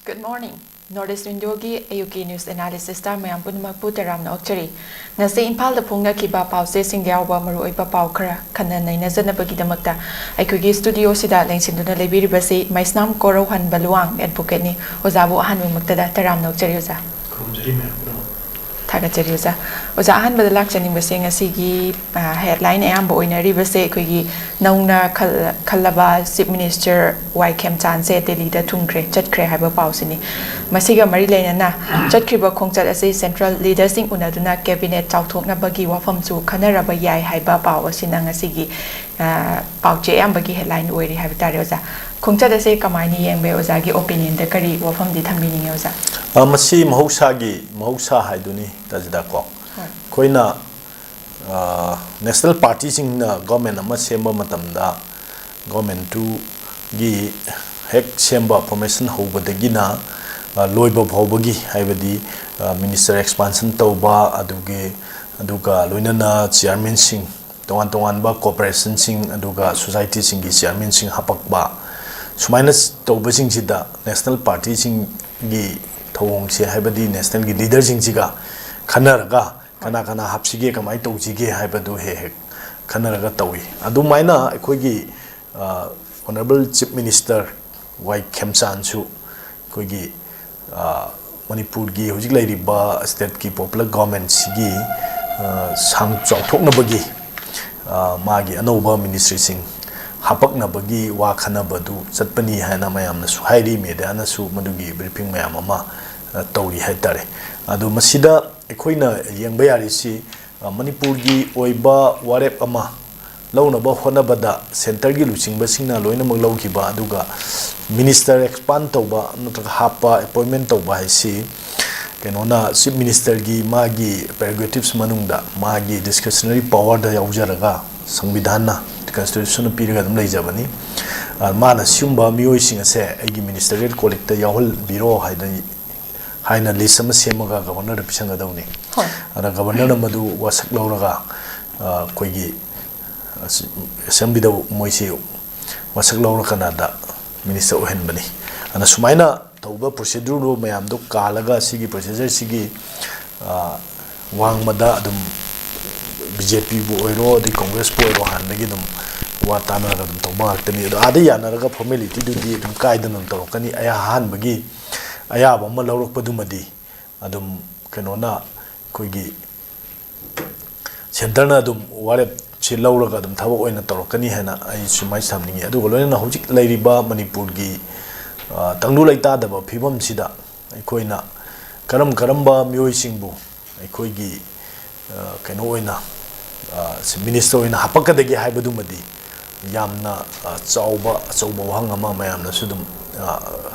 Good morning. Northeast Window-gi AUK News Analysis ta mayam punmakpu teramna okchari. Ngasi Imphal da phongnakiba pause singda yawba maruoiba paw khara khana nainazanabagidamagta aikugi studio sida lengsinduna lebiribasi MAISNAM KOROUHANBA LUWANG advocate ni ozabu ahanmagtada teramna okchari oza. Thagachari oza. Oza ahanbada lakchaningbase ngasigi headline ayamba oinaribase aikugi nauna khalaba Chief Minister 𝐍𝐄𝐿 Delhi da thungkre chatkre haiba pausini masiga mari leinana chatkriba khongchat ase central leadersing unaduna cabinet chauthoknabagi wafamchu khanaraba yai haiba paw asina ngasigi pauche ayambagi headline oiri haiba tare oza khongchat ase kamaini yengbe oza gi opinion da kari wafam di thambini oza masi mahausa haiduni tajida ko koina national party sing na government ama semba matamda government tu gi hek semba formation hobadagina loiba phobagi haibadi minister expansion tauba aduga loinana chairman sing tongan ba corporation sing aduga society sing gi chairman sing hapakba sumaina tauba sing sida national party sing gi thawong se haibadi national gi leader sing siga khanaraga kana hapsige kamai tawjige haibadu he khanaraga tawi adu maina akoigi Honorable Chief Minister 𝐍𝐄𝐿 koigi manipur gi hojik lairiba state ki popular government sigi sang chauthokna bagi magi anoba ministry sing hapakna bagi wa khana badu chatpani haina mayamna su hairi media na su madugi briefing mayam ama tawri haitare adu masida ekoina yengba yari si manipur gi oiba warep ama launaba honabada center gi luchingba singna loina maglaukiba aduga minister expand tauba natraga hapa appointment tauba haisi kenona chief minister gi magi prerogatives manungda magi discretionary power da yaujaraga संविधान constitution पीरगा दम लेजबनी माना सिumba मियोय सिंग से एगी ministerial colleague ता यावल बिरो हाइना list some सेमगा governor पिसंग दउनी अरा governor मदु Vasak लौरगा कोइगी assembly da moisi wasak lawrakana da minister ohenbani ana sumaina tauba procedure ro mayam do kalaga sigi procedure sigi wangmada adum BJP bu oiro di Congress bu oiro hanagi dum watana ga dum tauba tani do adi yanaraga formality du di dum kaida nam torokani aya han bagi aya bamma lawrok padumadi adum kenona koigi center na dum ware ची लौरगा दम थबक ओइना तौरकनी हैना आई सुमाइ सामनिंगी अदुगा लोइना हौजिक लैरिबा मणिपुर गी तंगलु लैतादब फिबम सिदा अखोइना करमबा मियोइसिंगबु अखोइगी canoe ओइना minister ओइना हपकदगी हाइबदुमदी यामना चौबा वहंग अमा मयामना सुदुम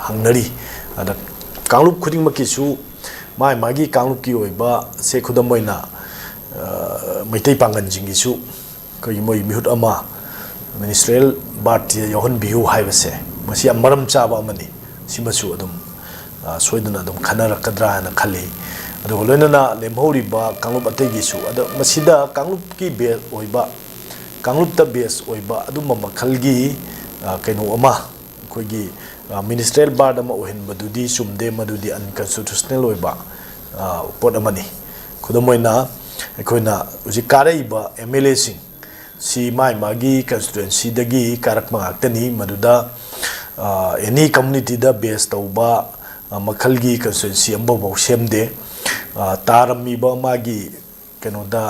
हंगनरी अदा कांगलुप खुदिंगमकिसु मागी कांगलुप की ओइबा से खुदम ओइना मैतै पांगन जिंगिसु कोई मोई मिहुत अमा मिनिस्ट्रियल बार्टी यौहन बिहु हाइबसे मसी अमरम चाबा अमनी सिमसु अदुम सोइदना अदुम खनरकद्रा हना खली अदु लोइनना लेमहौरिबा कांगलुप अतैगिसु अद मसीदा कांगलुप की बेस ओइबा कांगलुप ता बेस ओइबा अदुम मखलगी कैनो अमा कोइगी मिनिस्ट्रियल बार्ड अमा ओहिनबदुदी सुमदे मदुदी अनकन्स्टिट्यूशनल ओइबा पोट अमनी खुदमोइना अखोइना उजि कारेइबा MLA सिंग सी मागी constituency दगी कारक मंगाक्तनी मदुदा एनी community दा बेस तौबा मखलगी constituency अम्बो सेमदे तारमीबा मागी केनोदा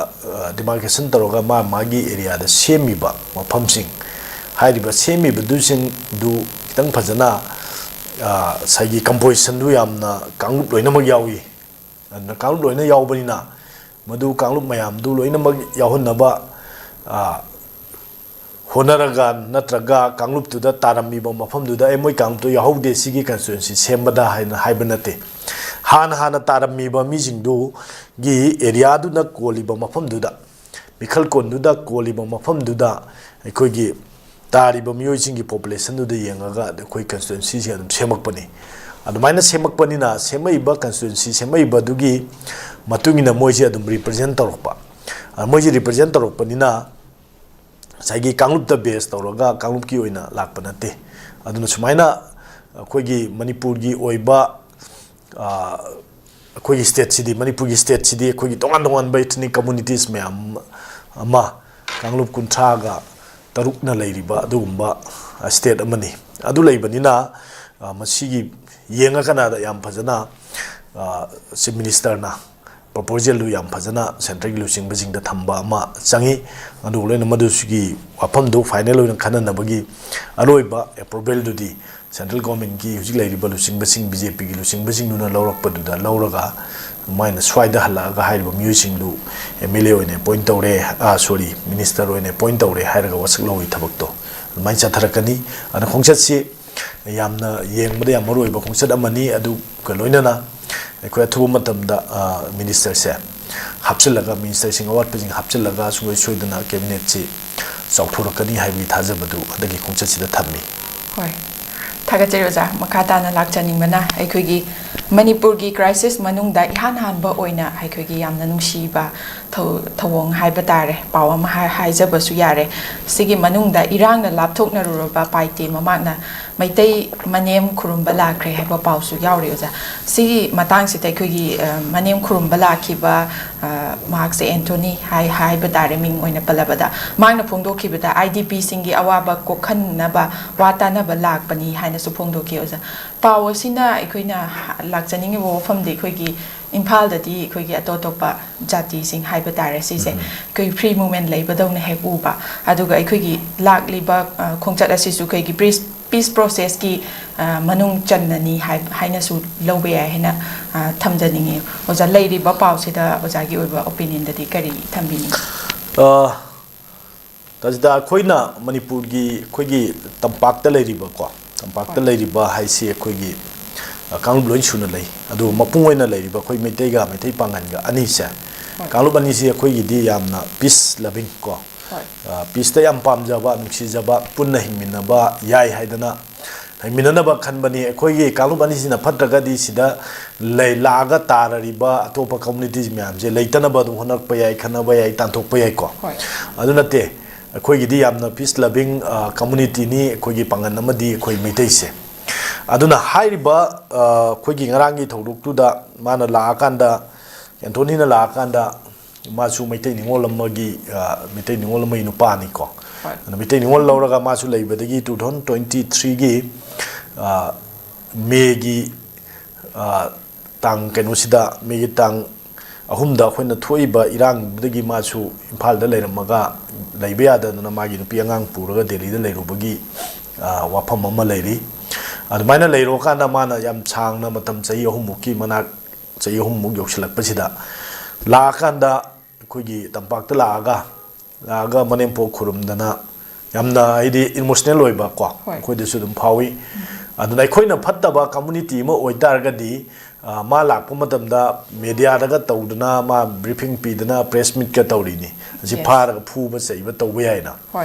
demarcation तरोगा मागी एरिया दा सेमीबा मफमसिंग हाइरिबा सेमीबा दुसिंग दु खितंग फजना साइगी composition दु यामना कांगलुप लोइनमग यावी कांगलुप लोइना यावबनिना मधु कांगलुप मयाम दु लोइनमग याहुनबा होनरगा नत्रगा कांगलुप तुदा तारमीबा मफमदुदा एमोय कांगलुप तो याहौदे सिगी constituency सेमबदा हाइबनते हाना तारमीबा मिजिंगदु गी एरिया दुना कोलिबा मफमदुदा मिखल कोनदुदा कोलिबा मफमदुदा अखोगी तारिबा मियोइसिंगी population दुदा येंगागा अखोय constituency से अदुम सेमकपनी अदुमाइना सेमकपनिना सेमैबा constituency सेमैबा दुगी मतुंगिना मोइसे अदुम represent तौरपा मोइसे represent तौरपनिना साइगी कांगलुप द बेस तौरगा कांगलुप की ओइना लाकपनते अदुना सुमाइना ꯑꯩꯈꯣꯏꯒꯤ ꯃꯅꯤꯄꯨꯔꯒꯤ ꯑꯣꯏꯕ ꯑꯩꯈꯣꯏꯒꯤ ꯁ꯭ꯇꯦꯠꯁꯤꯗꯤ ꯃꯅꯤꯄꯨꯔꯒꯤ ꯁ꯭ꯇꯦꯠꯁꯤꯗꯤ ꯑꯩꯈꯣꯏꯒꯤ ꯇꯣꯉꯥꯟ ꯇꯣꯉꯥꯟꯕ ꯏꯊꯅꯤꯛ ꯀꯝꯃꯨꯅꯤꯇꯤꯁ ꯃꯌꯥꯝ ꯑꯃ ꯀꯥꯡꯂꯨꯞ 36ꯅ ꯂꯩꯔꯤꯕ ꯑꯗꯨꯒꯨꯝꯕ ꯁ꯭ꯇꯦꯠ ꯑꯃꯅꯤ ꯑꯗꯨ ꯂꯩꯕꯅꯤꯅ ꯃꯁꯤꯒꯤ ꯌꯦꯡꯉꯀꯥꯟꯗ ꯌꯥꯝ ꯐꯖꯅ ꯆꯤꯐ ꯃꯤꯅꯤꯁꯇꯔꯅ ꯄ꯭ꯔꯣꯄꯣꯖꯦꯜꯗꯨ ꯌꯥꯝ ꯐꯖꯅ ꯁꯦꯟꯇ꯭ꯔꯦꯜꯒꯤ ꯂꯨꯆꯤꯡꯕꯁꯤꯡꯗ ꯊꯝꯕ ꯑꯃ ꯆꯪꯉꯤ ꯑꯗꯨꯒ ꯂꯣꯏꯅ ꯃꯗꯨꯁꯤꯒꯤ ꯋꯥꯐꯝꯗꯨ ꯐꯥꯏꯅꯦꯜ ꯑꯣꯏꯅ ꯈꯟꯅꯅꯕꯒꯤ ꯑꯔꯣꯏꯕ ꯑꯦꯄ꯭ꯔꯨꯚꯦꯜꯗꯨꯗꯤ ꯁꯦꯟꯇ꯭ꯔꯦꯜ ꯒꯣꯔꯃꯦꯟꯠꯀꯤ ꯍꯧꯖꯤꯛ ꯂꯩꯔꯤꯕ ꯂꯨꯆꯤꯡꯕꯁꯤꯡ BJPꯒꯤ ꯂꯨꯆꯤꯡꯕꯁꯤꯡꯗꯨꯅ ꯂꯧꯔꯛꯄꯗꯨꯗ ꯂꯧꯔꯒ ꯃꯣꯏꯅ ꯁ꯭ꯋꯥꯏꯗ ꯍꯜꯂꯛꯑꯒ ꯍꯥꯏꯔꯤꯕ ꯃꯤꯑꯣꯏꯁꯤꯡꯗꯨ MLA ꯑꯣꯏꯅ ꯑꯦꯄꯣꯏꯟꯠ ꯇꯧꯔꯦ ꯁꯣꯔꯤ ꯃꯤꯅꯤꯁꯇꯔ ꯑꯣꯏꯅ ꯑꯦꯄꯣꯏꯟꯠ ꯇꯧꯔꯦ ꯍꯥꯏꯔꯒ ꯋꯥꯁꯛ ꯂꯧꯏ ꯊꯕꯛꯇꯣ ꯑꯗꯨꯃꯥꯏꯅ ꯆꯠꯊꯔꯛꯀꯅꯤ ꯑꯗꯨꯅ ꯈꯣꯡꯆꯠꯁꯤ ꯌꯥꯝꯅ ꯌꯦꯡꯕꯗ ꯌꯥꯝ ꯃꯔꯨꯑꯣꯏꯕ ꯈꯣꯡꯆꯠ ꯑꯃꯅꯤ ꯑꯗꯨꯒ ꯂꯣꯏꯅꯅ ꯑꯩꯈꯣꯏ ꯑꯊꯨꯕ ꯃꯇꯝꯗ ꯃꯤꯅꯤꯁꯇꯔꯁꯦ ꯍꯥꯞꯆꯤꯜꯂꯒ ꯃꯤꯅꯤꯁꯇꯔꯁꯤꯡ ꯑꯋꯥꯠꯄꯁꯤꯡ ꯍꯥꯞꯆꯤꯜꯂꯒ ꯁꯨꯡꯁꯣꯏ ꯁꯣꯏꯗꯅ ꯀꯦꯕꯤꯅꯦꯠꯁꯤ ꯆꯥꯎꯊꯣꯔꯛꯀꯅꯤ ꯍꯥꯏꯕꯒꯤ ꯊꯥꯖꯕꯗꯨ ꯍꯟꯗꯛꯀꯤ ꯈꯣꯡꯆꯠꯁꯤꯗ ꯊꯝꯃꯤ ꯍꯣꯏ ꯊꯥꯒꯠꯆꯔꯤ ꯑꯣꯖꯥ ꯃꯈꯥ ꯇꯥꯅ ꯂꯥꯛꯆꯅꯤꯡꯕꯅ ꯑꯩꯈꯣꯏꯒꯤ ꯃꯅꯤꯄꯨꯔꯒꯤ ꯀ꯭ꯔꯥꯏꯁꯤꯁ ꯃꯅꯨꯡꯗ ꯏꯍꯥꯟ ꯍꯥꯟꯕ ꯑꯣꯏꯅ ꯑꯩꯈꯣꯏꯒꯤ ꯌꯥꯝꯅ ꯅꯨꯡꯁꯤꯕ ꯊꯧꯑꯣꯡ ꯍꯥꯏꯕ ꯇꯥꯔꯦ ꯄꯥꯎ ꯑꯃ ꯍꯥꯏꯖꯕꯁꯨ ꯌꯥꯔꯦ ꯁꯤꯒꯤ ꯃꯅꯨꯡꯗ ꯏꯔꯥꯡꯅ ꯂꯥꯞꯊꯣꯛꯅꯔꯨꯔꯕ ꯄꯥꯏꯇꯦ ꯃꯃꯥꯛꯅ ꯃꯩꯇꯩ ꯃꯅꯦꯝ ꯈꯨꯔꯨꯝꯕ ꯂꯥꯛꯈ꯭ꯔꯦ ꯍꯥꯏꯕ ꯄꯥꯎꯁꯨ ꯌꯥꯎꯔꯤ ꯑꯣꯖꯥ ꯁꯤꯒꯤ ꯃꯇꯥꯡꯁꯤꯗ ꯑꯩꯈꯣꯏꯒꯤ ꯃꯅꯦꯝ ꯈꯨꯔꯨꯝꯕ ꯂꯥꯛꯈꯤꯕ ꯃꯍꯥꯛꯁꯦ ꯑꯦꯟꯊꯣꯅꯤ ꯍꯥꯏꯕ ꯇꯥꯔꯦ ꯃꯤꯡ ꯑꯣꯏꯅ ꯄꯜꯂꯕꯗ ꯃꯍꯥꯛꯅ ꯐꯣꯡꯗꯣꯛꯈꯤꯕꯗ IDPꯁꯤꯡꯒꯤ ꯑꯋꯥꯕ ꯀꯣꯛꯍꯟꯅꯕ ꯋꯥ ꯇꯥꯅꯕ ꯂꯥꯛꯄꯅꯤ ꯍꯥꯏꯅꯁꯨ ꯐꯣꯡꯗꯣꯛꯈꯤ ꯑꯣꯖꯥ ꯄꯥꯎ ꯑꯁꯤꯅ ꯑꯩꯈꯣꯏꯅ ꯂꯥꯛꯆꯅꯤꯡꯉꯤꯕ ꯋꯥꯐꯝꯗꯤ ꯑꯩꯈꯣꯏꯒꯤ ꯏꯝꯐꯥꯜꯗꯗꯤ ꯑꯩꯈꯣꯏꯒꯤ ꯑꯇꯣꯞꯄ ꯖꯥꯇꯤꯁꯤꯡ ꯍꯥꯏꯕ ꯇꯥꯔꯦ ꯁꯤꯁꯦ ꯑꯩꯈꯣꯏ ꯐ꯭ꯔꯤ ꯃꯨꯚꯃꯦꯟ ꯂꯩꯕꯗꯧꯅ ꯍꯦꯛ ꯎꯕ ꯑꯗꯨꯒ ꯑꯩꯈꯣꯏꯒꯤ ꯂꯥꯛꯂꯤꯕ ꯈꯣꯡꯆꯠ ꯑꯁꯤꯁꯨ ꯑꯩꯈꯣꯏꯒꯤ ꯄꯤꯁ ꯄ꯭ꯔꯣꯁꯦꯁꯀꯤ ꯃꯅꯨꯡ ꯆꯟꯅꯅꯤ ꯍꯥꯏꯅꯁꯨ ꯂꯧꯕ ꯌꯥꯏ ꯍꯥꯏꯅ ꯊꯝꯖꯅꯤꯡꯉꯤ ꯑꯣꯖꯥ ꯂꯩꯔꯤꯕ ꯄꯥꯎꯁꯤꯗ ꯑꯣꯖꯥꯒꯤ ꯑꯣꯏꯕ ꯑꯣꯄꯤꯅꯤꯌꯟꯗꯗꯤ ꯀꯔꯤ ꯊꯝꯕꯤꯅꯤꯡꯉꯤ ꯇꯥꯖꯤꯗꯥ ꯑꯩꯈꯣꯏꯅ ꯃꯅꯤꯄꯨꯔꯒꯤ ꯑꯩꯈꯣꯏꯒꯤ ꯇꯝꯄꯥꯛꯇ ꯂꯩꯔꯤꯕꯀꯣ ꯇꯝꯄꯥꯛꯇ ꯂꯩꯔꯤꯕ ꯍꯥꯏꯁꯤ ꯑꯩꯈꯣꯏꯒꯤ ꯀꯥꯡꯂꯨꯞ ꯂꯣꯏ ꯁꯨꯅ ꯂꯩ ꯑꯗꯨ ꯃꯄꯨꯡ ꯑꯣꯏꯅ ꯂꯩꯔꯤꯕ ꯑꯩꯈꯣꯏ ꯃꯩꯇꯩꯒ ꯃꯩꯇꯩ ꯄꯥꯡꯒꯟꯒ ꯑꯅꯤꯁꯦ ꯀꯥꯡꯂꯨꯞ ꯑꯅꯤꯁꯤ ꯑꯩꯈꯣꯏꯒꯤꯗꯤ ꯌꯥꯝꯅ ꯄꯤꯁ ꯂꯚꯤꯡ ꯀꯣ ꯄꯤꯁꯇ ꯌꯥꯝ ꯄꯥꯝꯖꯕ ꯅꯨꯡꯁꯤꯖꯕ ꯄꯨꯟꯅ ꯍꯤꯡꯃꯤꯟꯅꯕ ꯌꯥꯏ ꯍꯥꯏꯗꯅ ꯍꯤꯡꯃꯤꯟꯅꯅꯕ ꯈꯟꯕꯅꯤ ꯑꯩꯈꯣꯏꯒꯤ ꯀꯥꯡꯂꯨꯞ ꯑꯅꯤꯁꯤꯅ ꯐꯠꯇ꯭ꯔꯒꯗꯤ ꯁꯤꯗ ꯂꯥꯛꯑꯒ ꯇꯥꯔꯤꯕ ꯑꯇꯣꯞꯄ ꯀꯝꯃꯨꯅꯤꯇꯤꯁ ꯃꯌꯥꯝꯁꯦ ꯂꯩꯇꯅꯕ ꯑꯗꯨꯝ ꯍꯣꯠꯅꯔꯛꯄ ꯌꯥꯏ ꯈꯟꯅꯕ ꯌꯥꯏ ꯇꯥꯟꯊꯣꯛꯄ ꯌꯥꯏꯀꯣ ꯑꯗꯨ ꯅꯠꯇꯦ ꯑꯩꯈꯣꯏꯒꯤꯗꯤ ꯌꯥꯝꯅ ꯄꯤꯁ ꯂꯚꯤꯡ ꯀꯝꯃꯨꯅꯤꯇꯤꯅꯤ ꯑꯩꯈꯣꯏꯒꯤ ꯄꯥꯡꯒꯟ ꯑꯃꯗꯤ ꯑꯩꯈꯣꯏ ꯃꯩꯇꯩꯁꯦ ꯑꯗꯨꯅ ꯍꯥꯏꯔꯤꯕ ꯑꯩꯈꯣꯏꯒꯤ ꯉꯔꯥꯡꯒꯤ ꯊꯧꯗꯣꯛꯇꯨꯗ ꯃꯥꯅ ꯂꯥꯛꯑꯀꯥꯟꯗ ꯑꯦꯟꯊꯣꯅꯤꯅ ꯂꯥꯛꯑꯀꯥꯟꯗ ꯃꯥꯁꯨ ꯃꯩꯇꯩ ꯅꯤꯉꯣꯜ ꯑꯃꯒꯤ ꯅꯨꯄꯥꯅꯤꯀꯣ ꯑꯗꯨꯅ ꯃꯩꯇꯩ ꯅꯤꯉꯣꯜ ꯂꯧꯔꯒ ꯃꯥꯁꯨ ꯂꯩꯕꯗꯒꯤ 2023ꯒꯤ ꯃꯦꯒꯤ ꯇꯥꯡ ꯀꯩꯅꯣꯁꯤꯗ ꯃꯦꯒꯤ ꯇꯥꯡ 3ꯗ ꯑꯩꯈꯣꯏꯅ ꯊꯣꯛꯏꯕ ꯏꯔꯥꯡꯗꯨꯗꯒꯤ ꯃꯥꯁꯨ ꯏꯝꯐꯥꯜꯗ ꯂꯩꯔꯝꯃꯒ ꯂꯩꯕ ꯌꯥꯗꯗꯅ ꯃꯥꯒꯤ ꯅꯨꯄꯤ ꯑꯉꯥꯡ ꯄꯨꯔꯒ ꯗꯦꯜꯂꯤꯗ ꯂꯩꯔꯨꯕꯒꯤ ꯋꯥꯐꯝ ꯑꯃ ꯂꯩꯔꯤ ꯑꯗꯨꯃꯥꯏꯅ ꯂꯩꯔꯨꯔꯀꯥꯟꯗ ꯃꯥꯅ ꯌꯥꯝ ꯁꯥꯡꯅ ꯃꯇꯝ ꯆꯍꯤ 3ꯃꯨꯛꯀꯤ ꯃꯅꯥꯛ ꯆꯍꯤ 3ꯃꯨꯛ ꯌꯧꯁꯤꯜꯂꯛꯄꯁꯤꯗ ꯂꯥꯛꯑꯀꯥꯟꯗ ꯑꯩꯈꯣꯏꯒꯤ ꯇꯝꯄꯥꯛꯇ ꯂꯥꯛꯑꯒ ꯃꯅꯦꯝꯄꯣꯛ ꯈꯨꯔꯨꯝꯗꯅ ꯌꯥꯝꯅ ꯍꯥꯏꯗꯤ ꯏꯃꯣꯁꯅꯦꯜ ꯑꯣꯏꯕ ꯀꯣ ꯑꯩꯈꯣꯏꯗꯁꯨ ꯑꯗꯨꯝ ꯐꯥꯎꯏ ꯑꯗꯨꯅ ꯑꯩꯈꯣꯏꯅ ꯐꯠꯇꯕ ꯀꯝꯃꯨꯅꯤꯇꯤ ꯑꯃ ꯑꯣꯏꯇꯥꯔꯒꯗꯤ ꯃꯥ ꯂꯥꯛꯄ ꯃꯇꯝꯗ ꯃꯦꯗꯤꯌꯥꯗꯒ ꯇꯧꯗꯅ ꯃꯥ ꯕ꯭ꯔꯤꯐꯤꯡ ꯄꯤꯗꯅ ꯄ꯭ꯔꯦꯁ ꯃꯤꯠꯀ ꯇꯧꯔꯤꯅꯤ ꯑꯁꯤ ꯐꯥꯔꯒ ꯐꯨꯕ ꯆꯩꯕ ꯇꯧꯕ ꯌꯥꯏꯅ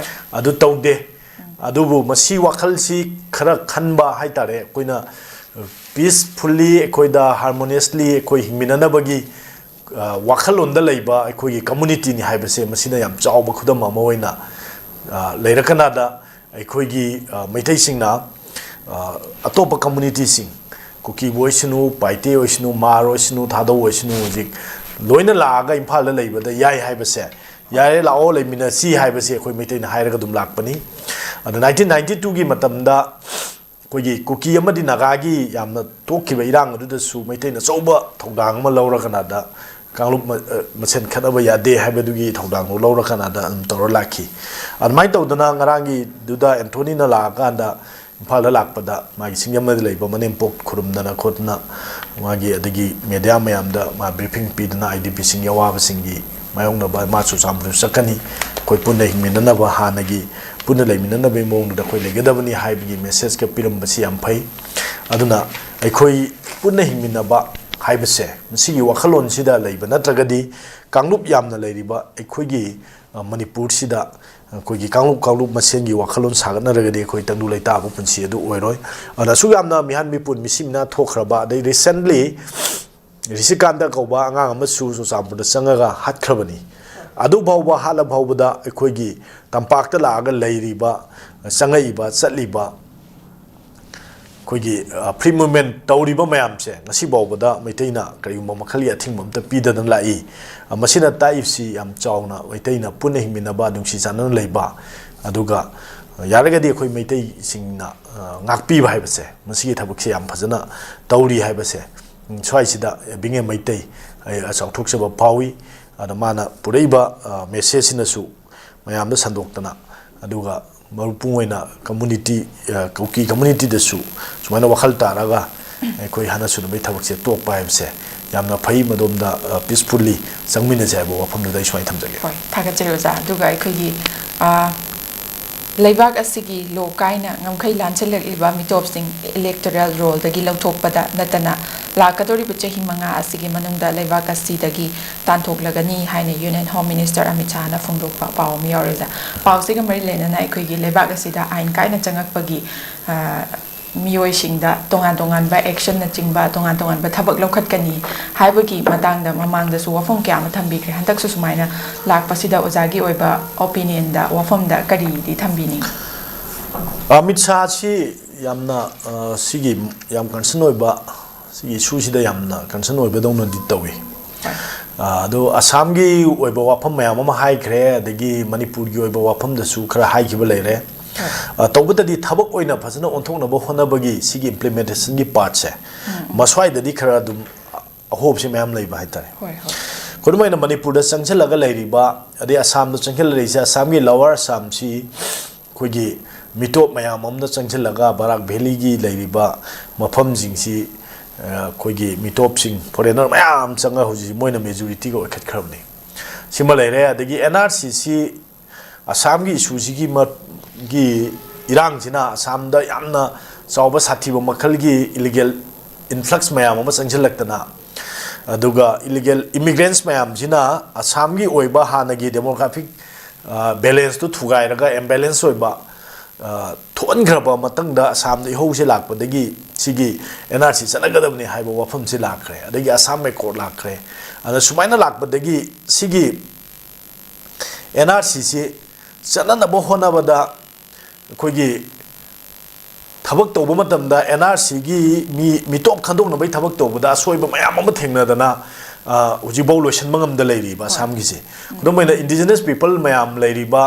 ꯑꯗꯨ ꯇꯧꯗꯦ ꯑꯗꯨꯕꯨ ꯃꯁꯤ ꯋꯥꯈꯜꯁꯤ ꯈꯔ ꯈꯟꯕ ꯍꯥꯏꯇꯥꯔꯦ ꯑꯩꯈꯣꯏꯅ ꯄꯤꯁꯐꯨꯜꯂꯤ ꯑꯩꯈꯣꯏꯗ ꯍꯥꯔꯃꯣꯅꯤꯌꯁꯂꯤ ꯑꯩꯈꯣꯏ ꯍꯤꯡꯃꯤꯟꯅꯅꯕꯒꯤ ꯋꯥꯈꯜꯂꯣꯟꯗ ꯂꯩꯕ ꯑꯩꯈꯣꯏꯒꯤ ꯀꯝꯃꯨꯅꯤꯇꯤꯅꯤ ꯍꯥꯏꯕꯁꯦ ꯃꯁꯤꯅ ꯌꯥꯝ ꯆꯥꯎꯕ ꯈꯨꯗꯝ ꯑꯃ ꯑꯣꯏꯅ ꯂꯩꯔꯀꯥꯟꯗ ꯑꯩꯈꯣꯏꯒꯤ ꯃꯩꯇꯩꯁꯤꯡꯅ ꯑꯇꯣꯞꯄ ꯀꯝꯃꯨꯅꯤꯇꯤꯁꯤꯡ ꯀꯨꯀꯤꯕꯨ ꯑꯣꯏꯁꯅꯨ ꯄꯥꯏꯇꯦ ꯑꯣꯏꯁꯅꯨ ꯃꯥꯔ ꯑꯣꯏꯁꯅꯨ ꯊꯥꯗꯧ ꯑꯣꯏꯁꯅꯨ ꯍꯧꯖꯤꯛ ꯂꯣꯏꯅ ꯂꯥꯛꯑꯒ ꯏꯝꯐꯥꯜꯗ ꯂꯩꯕꯗ ꯌꯥꯏ ꯍꯥꯏꯕꯁꯦ ꯌꯥꯔꯦ ꯂꯥꯛꯑꯣ ꯂꯩꯃꯤꯟꯅꯁꯤ ꯍꯥꯏꯕꯁꯦ ꯑꯩꯈꯣꯏ ꯃꯩꯇꯩꯅ ꯍꯥꯏꯔꯒ ꯑꯗꯨꯝ ꯂꯥꯛꯄꯅꯤ ꯑꯗꯣ 1992ꯒꯤ ꯃꯇꯝꯗ ꯑꯩꯈꯣꯏꯒꯤ ꯀꯨꯀꯤ ꯑꯃꯗꯤ ꯅꯥꯒꯥꯒꯤ ꯌꯥꯝꯅ ꯊꯣꯛꯈꯤꯕ ꯏꯔꯥꯡ ꯑꯗꯨꯗꯁꯨ ꯃꯩꯇꯩꯅ ꯑꯆꯧꯕ ꯊꯧꯗꯥꯡ ꯑꯃ ꯂꯧꯔꯀꯥꯟꯗ ꯀꯥꯡꯂꯨꯞ ꯃꯁꯦꯟ ꯈꯠꯅꯕ ꯌꯥꯗꯦ ꯍꯥꯏꯕꯗꯨꯒꯤ ꯊꯧꯗꯥꯡꯗꯣ ꯂꯧꯔꯀꯥꯟꯗ ꯑꯗꯨꯝ ꯇꯧꯔ ꯂꯥꯛꯈꯤ ꯑꯗꯨꯃꯥꯏꯅ ꯇꯧꯗꯅ ꯉꯔꯥꯡꯒꯤꯗꯨꯗ ꯑꯦꯟꯊꯣꯅꯤꯅ ꯂꯥꯛꯑꯀꯥꯟꯗ ꯏꯝꯐꯥꯜꯗ ꯂꯥꯛꯄꯗ ꯃꯥꯒꯤ ꯁꯤꯡꯖꯃꯩꯗ ꯂꯩꯕ ꯃꯅꯦꯝꯄꯣꯛ ꯈꯨꯔꯨꯝꯗꯅ ꯈꯣꯠꯇꯅ ꯃꯥꯒꯤ ꯑꯗꯒꯤ ꯃꯦꯗꯤꯌꯥ ꯃꯌꯥꯝꯗ ꯃꯥ ꯕ꯭ꯔꯤꯐꯤꯡ ꯄꯤꯗꯅ IDPꯁꯤꯡꯒꯤ ꯑꯋꯥꯕꯁꯤꯡꯒꯤ ꯃꯥꯌꯣꯛꯅꯕ ꯃꯥ ꯆꯨꯔꯆꯥꯟꯄꯨꯔꯗ ꯆꯠꯀꯅꯤ ꯑꯩꯈꯣꯏ ꯄꯨꯟꯅ ꯍꯤꯡꯃꯤꯟꯅꯅꯕ ꯍꯥꯟꯅꯒꯤ ꯄꯨꯟꯅ ꯂꯩꯃꯤꯟꯅꯅꯕꯒꯤ ꯃꯑꯣꯡꯗꯨꯗ ꯑꯩꯈꯣꯏ ꯂꯩꯒꯗꯕꯅꯤ ꯍꯥꯏꯕꯒꯤ ꯃꯦꯁꯦꯖꯀ ꯄꯤꯔꯝꯕꯁꯤ ꯌꯥꯝ ꯐꯩ ꯑꯗꯨꯅ ꯑꯩꯈꯣꯏ ꯄꯨꯟꯅ ꯍꯤꯡꯃꯤꯟꯅꯕ ꯍꯥꯏꯕꯁꯦ ꯃꯁꯤꯒꯤ ꯋꯥꯈꯜꯂꯣꯟꯁꯤꯗ ꯂꯩꯕ ꯅꯠꯇ꯭ꯔꯒꯗꯤ ꯀꯥꯡꯂꯨꯞ ꯌꯥꯝꯅ ꯂꯩꯔꯤꯕ ꯑꯩꯈꯣꯏꯒꯤ ꯃꯅꯤꯄꯨꯔꯁꯤꯗ ꯑꯩꯈꯣꯏꯒꯤ ꯀꯥꯡꯂꯨꯞ ꯃꯁꯦꯟꯒꯤ ꯋꯥꯈꯜꯂꯣꯟ ꯁꯥꯒꯠꯅꯔꯒꯗꯤ ꯑꯩꯈꯣꯏ ꯇꯪꯗꯨ ꯂꯩꯇꯥꯕ ꯄꯨꯟꯁꯤ ꯑꯗꯨ ꯑꯣꯏꯔꯣꯏ ꯑꯗꯨꯅ ꯑꯁꯨꯛ ꯌꯥꯝꯅ ꯃꯤꯍꯥꯟ ꯃꯤꯄꯨꯟ ꯃꯤꯁꯤ ꯃꯤꯅꯥ ꯊꯣꯛꯈ꯭ꯔꯕ ꯑꯗꯩ ꯔꯤꯁꯦꯟꯠꯂꯤ ꯔꯤꯁꯤꯀꯥꯟꯇ ꯀꯧꯕ ꯑꯉꯥꯡ ꯑꯃꯁꯨ ꯆꯨꯔꯆꯥꯟꯄꯨꯔꯗ ꯆꯪꯉꯒ ꯍꯥꯠꯈ꯭ꯔꯕꯅꯤ ꯑꯗꯨꯐꯥꯎꯕ ꯍꯥꯠꯂ ꯐꯥꯎꯕꯗ ꯑꯩꯈꯣꯏꯒꯤ ꯇꯝꯄꯥꯛꯇ ꯂꯥꯛꯑꯒ ꯂꯩꯔꯤꯕ ꯆꯪꯉꯛꯏꯕ ꯆꯠꯂꯤꯕ ꯑꯩꯈꯣꯏꯒꯤ ꯐ꯭ꯔꯤ ꯃꯨꯚꯃꯦꯟ ꯇꯧꯔꯤꯕ ꯃꯌꯥꯝꯁꯦ ꯉꯁꯤ ꯐꯥꯎꯕꯗ ꯃꯩꯇꯩꯅ ꯀꯔꯤꯒꯨꯝꯕ ꯃꯈꯜꯒꯤ ꯑꯊꯤꯡꯕ ꯑꯝꯇ ꯄꯤꯗꯗꯅ ꯂꯥꯛꯏ ꯃꯁꯤꯅ ꯇꯥꯛꯏꯕꯁꯤ ꯌꯥꯝ ꯆꯥꯎꯅ ꯃꯩꯇꯩꯅ ꯄꯨꯟꯅ ꯍꯤꯡꯃꯤꯟꯅꯕ ꯅꯨꯡꯁꯤ ꯆꯥꯟꯅꯅ ꯂꯩꯕ ꯑꯗꯨꯒ ꯌꯥꯔꯒꯗꯤ ꯑꯩꯈꯣꯏ ꯃꯩꯇꯩꯁꯤꯡꯅ ꯉꯥꯛꯄꯤꯕ ꯍꯥꯏꯕꯁꯦ ꯃꯁꯤꯒꯤ ꯊꯕꯛꯁꯦ ꯌꯥꯝ ꯐꯖꯅ ꯇꯧꯔꯤ ꯍꯥꯏꯕꯁꯦ ꯁ꯭ꯋꯥꯏꯁꯤꯗ ꯕꯤꯡ ꯑꯦ ꯃꯩꯇꯩ ꯆꯥꯎꯊꯣꯛꯆꯕ ꯐꯥꯎꯏ ꯑꯗ ꯃꯥꯅ ꯄꯨꯔꯛꯏꯕ ꯃꯦꯁꯦꯖꯁꯤꯅꯁꯨ ꯃꯌꯥꯝꯗ ꯁꯟꯗꯣꯛꯇꯅ ꯑꯗꯨꯒ ꯃꯄꯨꯡ ꯑꯣꯏꯅ ꯀꯝꯃꯨꯅꯤꯇꯤ ꯀꯧꯀꯤ ꯀꯝꯃꯨꯅꯤꯇꯤꯗꯁꯨ ꯁꯨꯃꯥꯏꯅ ꯋꯥꯈꯜ ꯇꯥꯔꯒ ꯑꯩꯈꯣꯏ ꯍꯥꯟꯅ ꯁꯨꯅꯕꯒꯤ ꯊꯕꯛꯁꯦ ꯇꯣꯛꯄ ꯍꯥꯏꯕꯁꯦ ꯌꯥꯝꯅ ꯐꯩ ꯃꯗꯣꯝꯗ ꯄꯤꯁꯐꯨꯜꯂꯤ ꯆꯪꯃꯤꯟꯅꯁꯦ ꯍꯥꯏꯕ ꯋꯥꯐꯝꯗꯨꯗ ꯑꯩ ꯁꯨꯃꯥꯏꯅ ꯊꯝꯖꯒꯦ ꯍꯣꯏ ꯊꯥꯒꯠꯆꯔꯤ ꯑꯣꯖꯥ ꯑꯗꯨꯒ ꯑꯩꯈꯣꯏꯒꯤ ꯂꯩꯕꯥꯛ ꯑꯁꯤꯒꯤ ꯂꯣ ꯀꯥꯏꯅ ꯉꯝꯈꯩ ꯂꯥꯟꯁꯤꯜꯂꯛꯂꯤꯕ ꯃꯤꯇꯣꯞꯁꯤꯡ ꯏꯂꯦꯛꯇꯣꯔꯦꯜ ꯔꯣꯜꯗꯒꯤ ꯂꯧꯊꯣꯛꯄꯗ ꯅꯠꯇꯅ ꯂꯥꯛꯀꯗꯧꯔꯤꯕ ꯆꯍꯤ 5 ꯑꯁꯤꯒꯤ ꯃꯅꯨꯡꯗ ꯂꯩꯕꯥꯛ ꯑꯁꯤꯗꯒꯤ ꯇꯥꯟꯊꯣꯛꯂꯒꯅꯤ ꯍꯥꯏꯅ ꯌꯨꯅꯤꯌꯟ ꯍꯣꯝ ꯃꯤꯅꯤꯁꯇꯔ ꯑꯃꯤꯠ ꯁꯥꯍꯅ ꯐꯣꯡꯗꯣꯛꯄ ꯄꯥꯎ ꯑꯃ ꯌꯥꯎꯔꯦ ꯑꯣꯖꯥ ꯄꯥꯎꯁꯤꯒ ꯃꯔꯤ ꯂꯩꯅꯅ ꯑꯩꯈꯣꯏꯒꯤ ꯂꯩꯕꯥꯛ ꯑꯁꯤꯗ ꯑꯥꯏꯟ ꯀꯥꯏꯅ ꯆꯪꯉꯛꯄꯒꯤ ꯃꯤꯑꯣꯏꯁꯤꯡꯗ ꯇꯣꯉꯥꯟ ꯇꯣꯉꯥꯟꯕ ꯑꯦꯛꯁꯟꯅꯆꯤꯡꯕ ꯇꯣꯉꯥꯟ ꯇꯣꯉꯥꯟꯕ ꯊꯕꯛ ꯂꯧꯈꯠꯀꯅꯤ ꯍꯥꯏꯕꯒꯤ ꯃꯇꯥꯡꯗ ꯃꯃꯥꯡꯗꯁꯨ ꯋꯥꯐꯝ ꯀꯌꯥ ꯑꯃ ꯊꯝꯕꯤꯈ꯭ꯔꯦ ꯍꯟꯗꯛꯁꯨ ꯁꯨꯃꯥꯏꯅ ꯂꯥꯛꯄꯁꯤꯗ ꯑꯣꯖꯥꯒꯤ ꯑꯣꯏꯕ ꯑꯣꯄꯤꯅꯤꯌꯟꯗ ꯋꯥꯐꯝꯗ ꯀꯔꯤꯗꯤ ꯊꯝꯕꯤꯅꯤꯡꯉꯤ ꯑꯃꯤꯠ ꯁꯥꯍꯁꯤ ꯌꯥꯝꯅ ꯁꯤꯒꯤ ꯌꯥꯝ ꯀꯟꯁꯔꯟ ꯑꯣꯏꯕ ꯁꯤꯒꯤ ꯏꯁꯨꯁꯤꯗ ꯌꯥꯝꯅ ꯀꯟꯁꯔꯟ ꯑꯣꯏꯕꯗꯧꯅꯗꯤ ꯇꯧꯏ ꯑꯗꯣ ꯑꯁꯥꯝꯒꯤ ꯑꯣꯏꯕ ꯋꯥꯐꯝ ꯃꯌꯥꯝ ꯑꯃ ꯍꯥꯏꯈ꯭ꯔꯦ ꯑꯗꯒꯤ ꯃꯅꯤꯄꯨꯔꯒꯤ ꯑꯣꯏꯕ ꯋꯥꯐꯝꯗꯁꯨ ꯈꯔ ꯍꯥꯏꯈꯤꯕ ꯂꯩꯔꯦ ꯇꯧꯕꯗꯗꯤ ꯊꯕꯛ ꯑꯣꯏꯅ ꯐꯖꯅ ꯑꯣꯟꯊꯣꯛꯅꯕ ꯍꯣꯠꯅꯕꯒꯤ ꯁꯤꯒꯤ ꯏꯝꯄ꯭ꯂꯤꯃꯦꯟꯇꯦꯁꯟꯒꯤ ꯄꯥꯔꯠꯁꯦ ꯃꯁ꯭ꯋꯥꯏꯗꯗꯤ ꯈꯔ ꯑꯗꯨꯝ ꯑꯍꯣꯕꯁꯤ ꯃꯌꯥꯝ ꯂꯩꯕ ꯍꯥꯏꯇꯥꯔꯦ ꯈꯨꯗꯝ ꯑꯣꯏꯅ ꯃꯅꯤꯄꯨꯔꯗ ꯆꯪꯁꯤꯜꯂꯒ ꯂꯩꯔꯤꯕ ꯑꯗꯩ ꯑꯁꯥꯝꯗ ꯆꯪꯁꯤꯜꯂꯛꯏꯁꯦ ꯑꯁꯥꯝꯒꯤ ꯂꯋꯥꯔ ꯑꯁꯥꯝꯁꯤ ꯑꯩꯈꯣꯏꯒꯤ ꯃꯤꯇꯣꯞ ꯃꯌꯥꯝ ꯑꯃꯗ ꯆꯪꯁꯤꯜꯂꯒ ꯕꯔꯥꯛ ꯚꯦꯂꯤꯒꯤ ꯂꯩꯔꯤꯕ ꯃꯐꯝꯁꯤꯡꯁꯤ ꯑꯩꯈꯣꯏꯒꯤ ꯃꯤꯇꯣꯞꯁꯤꯡ ꯐꯣꯔꯦꯅꯔ ꯃꯌꯥꯝ ꯆꯪꯉ ꯍꯧꯖꯤꯛ ꯃꯣꯏꯅ ꯃꯦꯖꯣꯔꯤꯇꯤꯒ ꯑꯣꯏꯈꯠꯈ꯭ꯔꯕꯅꯤ ꯁꯤꯃ ꯂꯩꯔꯦ ꯑꯗꯒꯤ NRCꯁꯤ ꯑꯁꯥꯝꯒꯤ ꯏꯁꯨꯁꯤꯒꯤ ꯏꯔꯥꯡꯁꯤꯅ ꯑꯁꯥꯝꯗ ꯌꯥꯝꯅ ꯆꯥꯎꯕ ꯁꯥꯊꯤꯕ ꯃꯈꯜꯒꯤ ꯏꯂꯤꯒꯦꯜ ꯏꯟꯐ꯭ꯂꯛꯁ ꯃꯌꯥꯝ ꯑꯃ ꯆꯪꯁꯤꯜꯂꯛꯇꯅ ꯑꯗꯨꯒ ꯏꯂꯤꯒꯦꯜ ꯏꯃꯤꯒ꯭ꯔꯦꯟꯁ ꯃꯌꯥꯝꯁꯤꯅ ꯑꯁꯥꯝꯒꯤ ꯑꯣꯏꯕ ꯍꯥꯟꯅꯒꯤ ꯗꯦꯃꯣꯒ꯭ꯔꯥꯐꯤꯛ ꯕꯦꯂꯦꯟꯁꯇꯨ ꯊꯨꯒꯥꯏꯔꯒ ꯑꯦꯝꯕꯦꯂꯦꯟꯁ ꯑꯣꯏꯕ ꯊꯣꯛꯍꯟꯈ꯭ꯔꯕ ꯃꯇꯨꯡꯗ ꯑꯁꯥꯝꯗ ꯏꯍꯧꯁꯦ ꯂꯥꯛꯄꯗꯒꯤ ꯁꯤꯒꯤ NRC ꯆꯠꯅꯒꯗꯕꯅꯤ ꯍꯥꯏꯕ ꯋꯥꯐꯝꯁꯦ ꯂꯥꯛꯈ꯭ꯔꯦ ꯑꯗꯒꯤ ꯑꯁꯥꯝ ꯑꯦꯀꯣꯔꯗ ꯂꯥꯛꯈ꯭ꯔꯦ ꯑꯗ ꯁꯨꯃꯥꯏꯅ ꯂꯥꯛꯄꯗꯒꯤ ꯁꯤꯒꯤ NRCꯁꯤ ꯆꯠꯅꯅꯕ ꯍꯣꯠꯅꯕꯗ ꯑꯩꯈꯣꯏꯒꯤ ꯊꯕꯛ ꯇꯧꯕ ꯃꯇꯝꯗ NRCꯒꯤ ꯃꯤꯇꯣꯞ ꯈꯟꯗꯣꯛꯅꯕꯒꯤ ꯊꯕꯛ ꯇꯧꯕꯗ ꯑꯁꯣꯏꯕ ꯃꯌꯥꯝ ꯑꯃ ꯊꯦꯡꯅꯗꯅ ꯍꯧꯖꯤꯛꯐꯥꯎ ꯂꯣꯏꯁꯤꯟꯕ ꯉꯝꯗ ꯂꯩꯔꯤꯕ ꯑꯁꯥꯝꯒꯤꯁꯦ ꯈꯨꯗꯝ ꯑꯣꯏꯅ ꯏꯟꯗꯤꯖꯤꯅꯁ ꯄꯤꯄꯜ ꯃꯌꯥꯝ ꯂꯩꯔꯤꯕ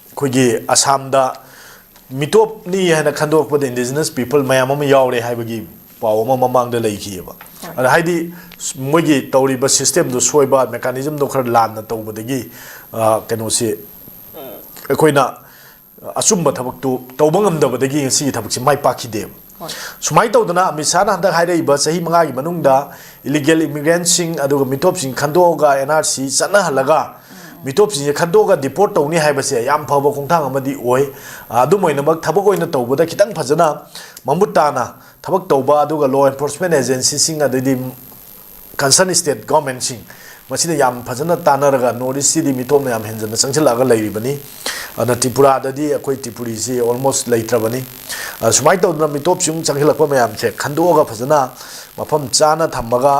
ꯑꯩꯈꯣꯏꯒꯤ ꯑꯁꯥꯝꯗ ꯃꯤꯇꯣꯞꯅꯤ ꯍꯥꯏꯅ ꯈꯟꯗꯣꯛꯄꯗ ꯏꯟꯗꯤꯖꯤꯅꯁ ꯄꯤꯄꯜ ꯃꯌꯥꯝ ꯑꯃ ꯌꯥꯎꯔꯦ ꯍꯥꯏꯕꯒꯤ ꯄꯥꯎ ꯑꯃ ꯃꯃꯥꯡꯗ ꯂꯩꯈꯤꯑꯕ ꯑꯗ ꯍꯥꯏꯗꯤ ꯃꯣꯏꯒꯤ ꯇꯧꯔꯤꯕ ꯁꯤꯁꯇꯦꯝꯗꯣ ꯁꯣꯏꯕ ꯃꯦꯀꯥꯅꯤꯖꯝꯗꯣ ꯈꯔ ꯂꯥꯟꯅ ꯇꯧꯕꯗꯒꯤ ꯀꯩꯅꯣꯁꯤ ꯑꯩꯈꯣꯏꯅ ꯑꯆꯨꯝꯕ ꯊꯕꯛꯇꯨ ꯇꯧꯕ ꯉꯝꯗꯕꯗꯒꯤ ꯉꯁꯤꯒꯤ ꯊꯕꯛꯁꯤ ꯃꯥꯏ ꯄꯥꯛꯈꯤꯗꯦꯕ ꯁꯨꯃꯥꯏꯅ ꯇꯧꯗꯅ ꯑꯃꯤꯠ ꯁꯥꯍꯅ ꯍꯟꯗꯛ ꯍꯥꯏꯔꯛꯏꯕ ꯆꯍꯤ 5ꯒꯤ ꯃꯅꯨꯡꯗ ꯏꯂꯤꯒꯦꯜ ꯏꯃꯤꯒ꯭ꯔꯦꯟꯁꯤꯡ ꯑꯗꯨꯒ ꯃꯤꯇꯣꯞꯁꯤꯡ ꯈꯟꯗꯣꯛꯑꯒ NRC ꯆꯠꯅꯍꯜꯂꯒ ꯃꯤꯇꯣꯞꯁꯤꯡꯁꯦ ꯈꯟꯗꯣꯛꯑꯒ ꯗꯤꯄꯣꯔꯠ ꯇꯧꯅꯤ ꯍꯥꯏꯕꯁꯦ ꯌꯥꯝ ꯐꯕ ꯈꯣꯡꯊꯥꯡ ꯑꯃꯗꯤ ꯑꯣꯏ ꯑꯗꯨꯝ ꯑꯣꯏꯅꯃꯛ ꯊꯕꯛ ꯑꯣꯏꯅ ꯇꯧꯕꯗ ꯈꯤꯇꯪ ꯐꯖꯅ ꯃꯃꯨꯠ ꯇꯥꯅ ꯊꯕꯛ ꯇꯧꯕ ꯑꯗꯨꯒ ꯂꯣ ꯑꯦꯟꯐꯣꯔꯁꯃꯦꯟ ꯑꯦꯖꯦꯟꯁꯤꯁꯤꯡ ꯑꯗꯩꯗꯤ ꯀꯟꯁꯔꯟ ꯁ꯭ꯇꯦꯠ ꯒꯚꯔꯟꯃꯦꯟꯠꯁꯤꯡ ꯃꯁꯤꯗ ꯌꯥꯝ ꯐꯖꯅ ꯇꯥꯟꯅꯔꯒ ꯅꯣꯔꯠ ꯏꯁꯁꯤꯗꯤ ꯃꯤꯇꯣꯞꯅ ꯌꯥꯝ ꯍꯦꯟꯖꯟꯅ ꯆꯪꯁꯤꯜꯂꯛꯑꯒ ꯂꯩꯔꯤꯕꯅꯤ ꯑꯗꯨꯅ ꯇ꯭ꯔꯤꯄꯨꯔꯥꯗꯗꯤ ꯑꯩꯈꯣꯏ ꯇ꯭ꯔꯤꯄꯨꯔꯤꯁꯤ ꯑꯣꯜꯃꯣꯁ ꯂꯩꯇ꯭ꯔꯕꯅꯤ ꯁꯨꯃꯥꯏꯅ ꯇꯧꯗꯅ ꯃꯤꯇꯣꯞꯁꯤ ꯆꯪꯁꯤꯜꯂꯛꯄ ꯃꯌꯥꯝꯁꯦ ꯈꯟꯗꯣꯛꯑꯒ ꯐꯖꯅ ꯃꯐꯝ ꯆꯥꯅ ꯊꯝꯃꯒ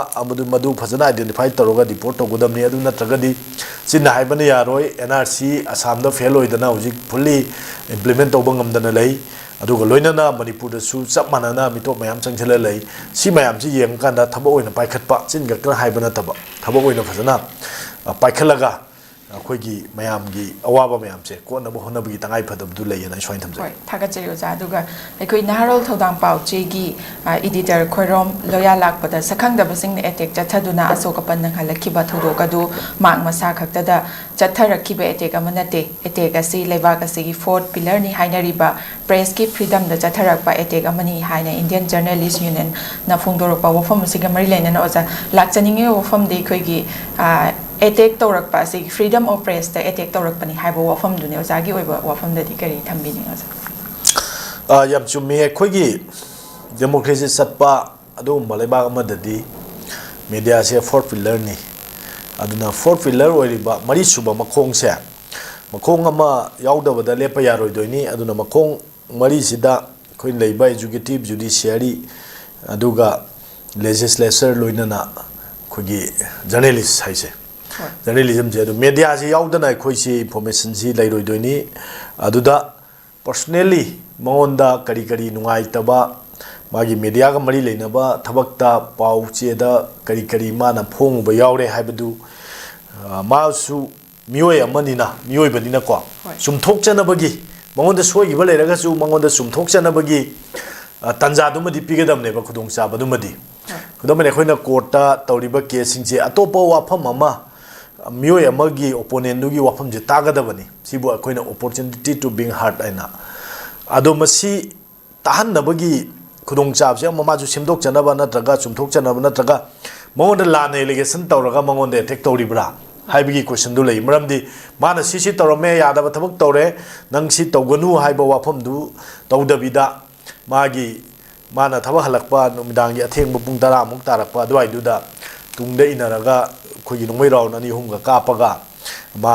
ꯃꯗꯨ ꯐꯖꯅ ꯑꯥꯏꯗꯦꯟꯇꯤꯐꯥꯏ ꯇꯧꯔꯒ ꯗꯤꯄꯣꯔꯠ ꯇꯧꯒꯗꯕꯅꯤ ꯑꯗꯨ ꯅꯠꯇ꯭ꯔꯒꯗꯤ ꯆꯤꯟꯅ ꯍꯥꯏꯕꯅ ꯌꯥꯔꯣꯏ NRC ꯑꯁꯥꯝꯗ ꯐꯦꯜ ꯑꯣꯏꯗꯅ ꯍꯧꯖꯤꯛ ꯐꯨꯜꯂꯤ ꯏꯝꯄ꯭ꯂꯤꯃꯦꯟ ꯇꯧꯕ ꯉꯝꯗꯅ ꯂꯩ ꯑꯗꯨꯒ ꯂꯣꯏꯅꯅ ꯃꯅꯤꯄꯨꯔꯗꯁꯨ ꯆꯞ ꯃꯥꯟꯅꯅ ꯃꯤꯇꯣꯞ ꯃꯌꯥꯝ ꯆꯪꯁꯤꯜꯂ ꯂꯩ ꯁꯤ ꯃꯌꯥꯝꯁꯤ ꯌꯦꯡꯉꯀꯥꯟꯗ ꯊꯕꯛ ꯑꯣꯏꯅ ꯄꯥꯏꯈꯠꯄ ꯆꯤꯟ ꯈꯛꯇꯅ ꯍꯥꯏꯕ ꯅꯠꯇꯕ ꯊꯕꯛ ꯑꯣꯏꯅ ꯐꯖꯅ ꯄꯥꯏꯈꯠꯂꯒ ꯑꯩꯈꯣꯏꯒꯤ ꯃꯌꯥꯝꯒꯤ ꯑꯋꯥꯕ ꯃꯌꯥꯝꯁꯦ ꯀꯣꯟꯅꯕ ꯍꯣꯠꯅꯕꯒꯤ ꯇꯉꯥꯏ ꯐꯗꯕꯗꯨ ꯂꯩꯌꯦꯅ ꯑꯩ ꯁꯨꯃꯥꯏꯅ ꯊꯝꯖꯒꯦ ꯊꯥꯒꯠꯆꯔꯤ ꯑꯣꯖꯥ ꯑꯗꯨꯒ ꯑꯩꯈꯣꯏ ꯅꯍꯥꯔꯣꯜ ꯊꯧꯗꯥꯡ ꯄꯥꯎꯆꯦꯒꯤ ꯏꯗꯤꯇꯔ ꯈꯣꯏꯔꯣꯝ ꯂꯣꯌꯥ ꯂꯥꯛꯄꯗ ꯁꯛꯈꯪꯗꯕꯁꯤꯡꯅ ꯑꯦꯇꯦꯛ ꯆꯠꯊꯗꯨꯅ ꯑꯁꯣꯛ ꯑꯄꯟ ꯅꯪꯍꯜꯂꯛꯈꯤꯕ ꯊꯧꯗꯣꯛ ꯑꯗꯨ ꯃꯍꯥꯛ ꯃꯁꯥ ꯈꯛꯇꯗ ꯆꯠꯊꯔꯛꯈꯤꯕ ꯑꯦꯇꯦꯛ ꯑꯃ ꯅꯠꯇꯦ ꯑꯦꯇꯦꯛ ꯑꯁꯤ ꯂꯩꯕꯥꯛ ꯑꯁꯤꯒꯤ 4th ꯄꯤꯂꯔꯅꯤ ꯍꯥꯏꯅꯔꯤꯕ ꯄ꯭ꯔꯦꯁꯀꯤ ꯐ꯭रीडꯝꯗ ꯆꯠꯊꯔꯛꯄ ꯑꯦꯇꯦꯛ ꯑꯃꯅꯤ ꯍꯥꯏꯅ ꯏꯟꯗꯤꯌꯟ ꯖꯔꯅꯦꯂꯤꯁ ꯌꯨꯅꯤꯌꯟꯅ ꯐꯣꯡꯗꯣꯔꯛꯄ ꯋꯥꯐꯝ ꯑꯁꯤꯒ ꯃꯔꯤ ꯂꯩꯅꯅ ꯑꯣꯖꯥ ꯂꯥꯛꯆꯅꯤꯡꯉꯤꯕ ꯋꯥꯐꯝꯗꯤ ꯑꯩꯈꯣꯏꯒꯤ ꯑꯦꯇꯦꯛ ꯇꯧꯔꯛꯄ ꯑꯁꯤ ꯐ꯭रीडꯝ ꯑꯣꯐ ꯄ꯭रेꯁꯇ ꯑꯦꯇꯦꯛ ꯇꯧꯔꯛꯄꯅꯤ ꯍꯥꯏꯕ ꯋꯥꯐꯝꯗꯨꯅꯤ ꯑꯣꯖꯥꯒꯤ ꯑꯣꯏꯕ ꯋꯥꯐꯝꯗꯗꯤ ꯀꯔꯤ ꯊꯝꯕꯤꯅꯤꯡꯉꯤ ꯑꯣꯖꯥ ꯌꯥꯝ ꯆꯨꯝꯃꯤ ꯑꯩꯈꯣꯏꯒꯤ ꯗꯦꯃꯣꯀ꯭ꯔꯦꯁꯤ ꯆꯠꯄ ꯑꯗꯨꯒꯨꯝꯕ ꯂꯩꯕꯥꯛ ꯑꯃꯗꯗꯤ ꯃꯦꯗꯤꯌꯥꯁꯦ 4th ꯄꯤꯂꯔꯅꯤ ꯑꯗꯨꯅ 4th ꯄꯤꯂꯔ ꯑꯣꯏꯔꯤꯕ ꯃꯔꯤꯁꯨꯕ ꯃꯈꯣꯡꯁꯦ ꯃꯈꯣꯡ ꯑꯃ ꯌꯥꯎꯗꯕꯗ ꯂꯦꯞꯄ ꯌꯥꯔꯣꯏꯗꯣꯏꯅꯤ ꯑꯗꯨꯅ ꯃꯈꯣꯡ ꯃꯔꯤꯁꯤꯗ ꯑꯩꯈꯣꯏ ꯂꯩꯕ ꯑꯦꯖꯨꯀꯦꯇꯤꯚ ꯖꯨꯗꯤꯁꯤꯌꯥꯔꯤ ꯑꯗꯨꯒ ꯂꯦꯖꯤꯁꯂꯦꯆꯔ ꯂꯣꯏꯅꯅ ꯑꯩꯈꯣꯏꯒꯤ ꯖꯔꯅꯦꯂꯤꯁ ꯍꯥꯏꯁꯦ ꯖꯔꯅꯦꯂꯤꯖꯝꯁꯦ ꯑꯗꯨ ꯃꯦꯗꯤꯌꯥꯁꯤ ꯌꯥꯎꯗꯅ ꯑꯩꯈꯣꯏꯁꯤ ꯏꯟꯐꯣꯔꯃꯦꯁꯟꯁꯤ ꯂꯩꯔꯣꯏꯗꯣꯏꯅꯤ ꯑꯗꯨꯗ ꯄꯔꯁꯣꯅꯦꯜꯂꯤ ꯃꯉꯣꯟꯗ ꯀꯔꯤ ꯀꯔꯤ ꯅꯨꯡꯉꯥꯏꯇꯕ मागी मीडिया का मरी लेनबा थबकता पाउ चेदा करी करी माना फोंगबा यावरे हाइबदु मासु मियोय अमनिना मियोय बनिना को सुमथोकचनबगी मंगोंद सोयगिबा लेरगासु मंगोंद सुमथोकचनबगी तंजादुमदि पिगदमनेबा खुदोंचाबदुमदि खुदमने खोइना कोर्टा तौरिबा केसिंगजे अतोपा वाफम अमा मियोय अमगी ओपोनेंटुगी वाफमजे तागदबनी सिबु अखोइना अपॉर्चुनिटी टू बीइंग हार्ड आइना अदो मसी ताहनबगी खुदोंचाबसे ममाजु सेमदोकचनबा नत्रगा सुमथोकचनबा नत्रगा मंगोंद लान एलिगेशन तौरगा मंगोंद अटैक तौरिब्रा हाइबगी क्वेश्चन दु लई मरमदी माना सिसी तौरमे यादबा थबक तौरे नंग सि तौगनु हाइबा वाफमदु तौदबिदा मागी माना थबक हलकपा नुमिदांगी अथेंग पुंग 10 मुक तारकपा दुवाइदुदा तुंगदे इनरगा खोगी नोंमै राउंड अनि हुमगा कापगा मा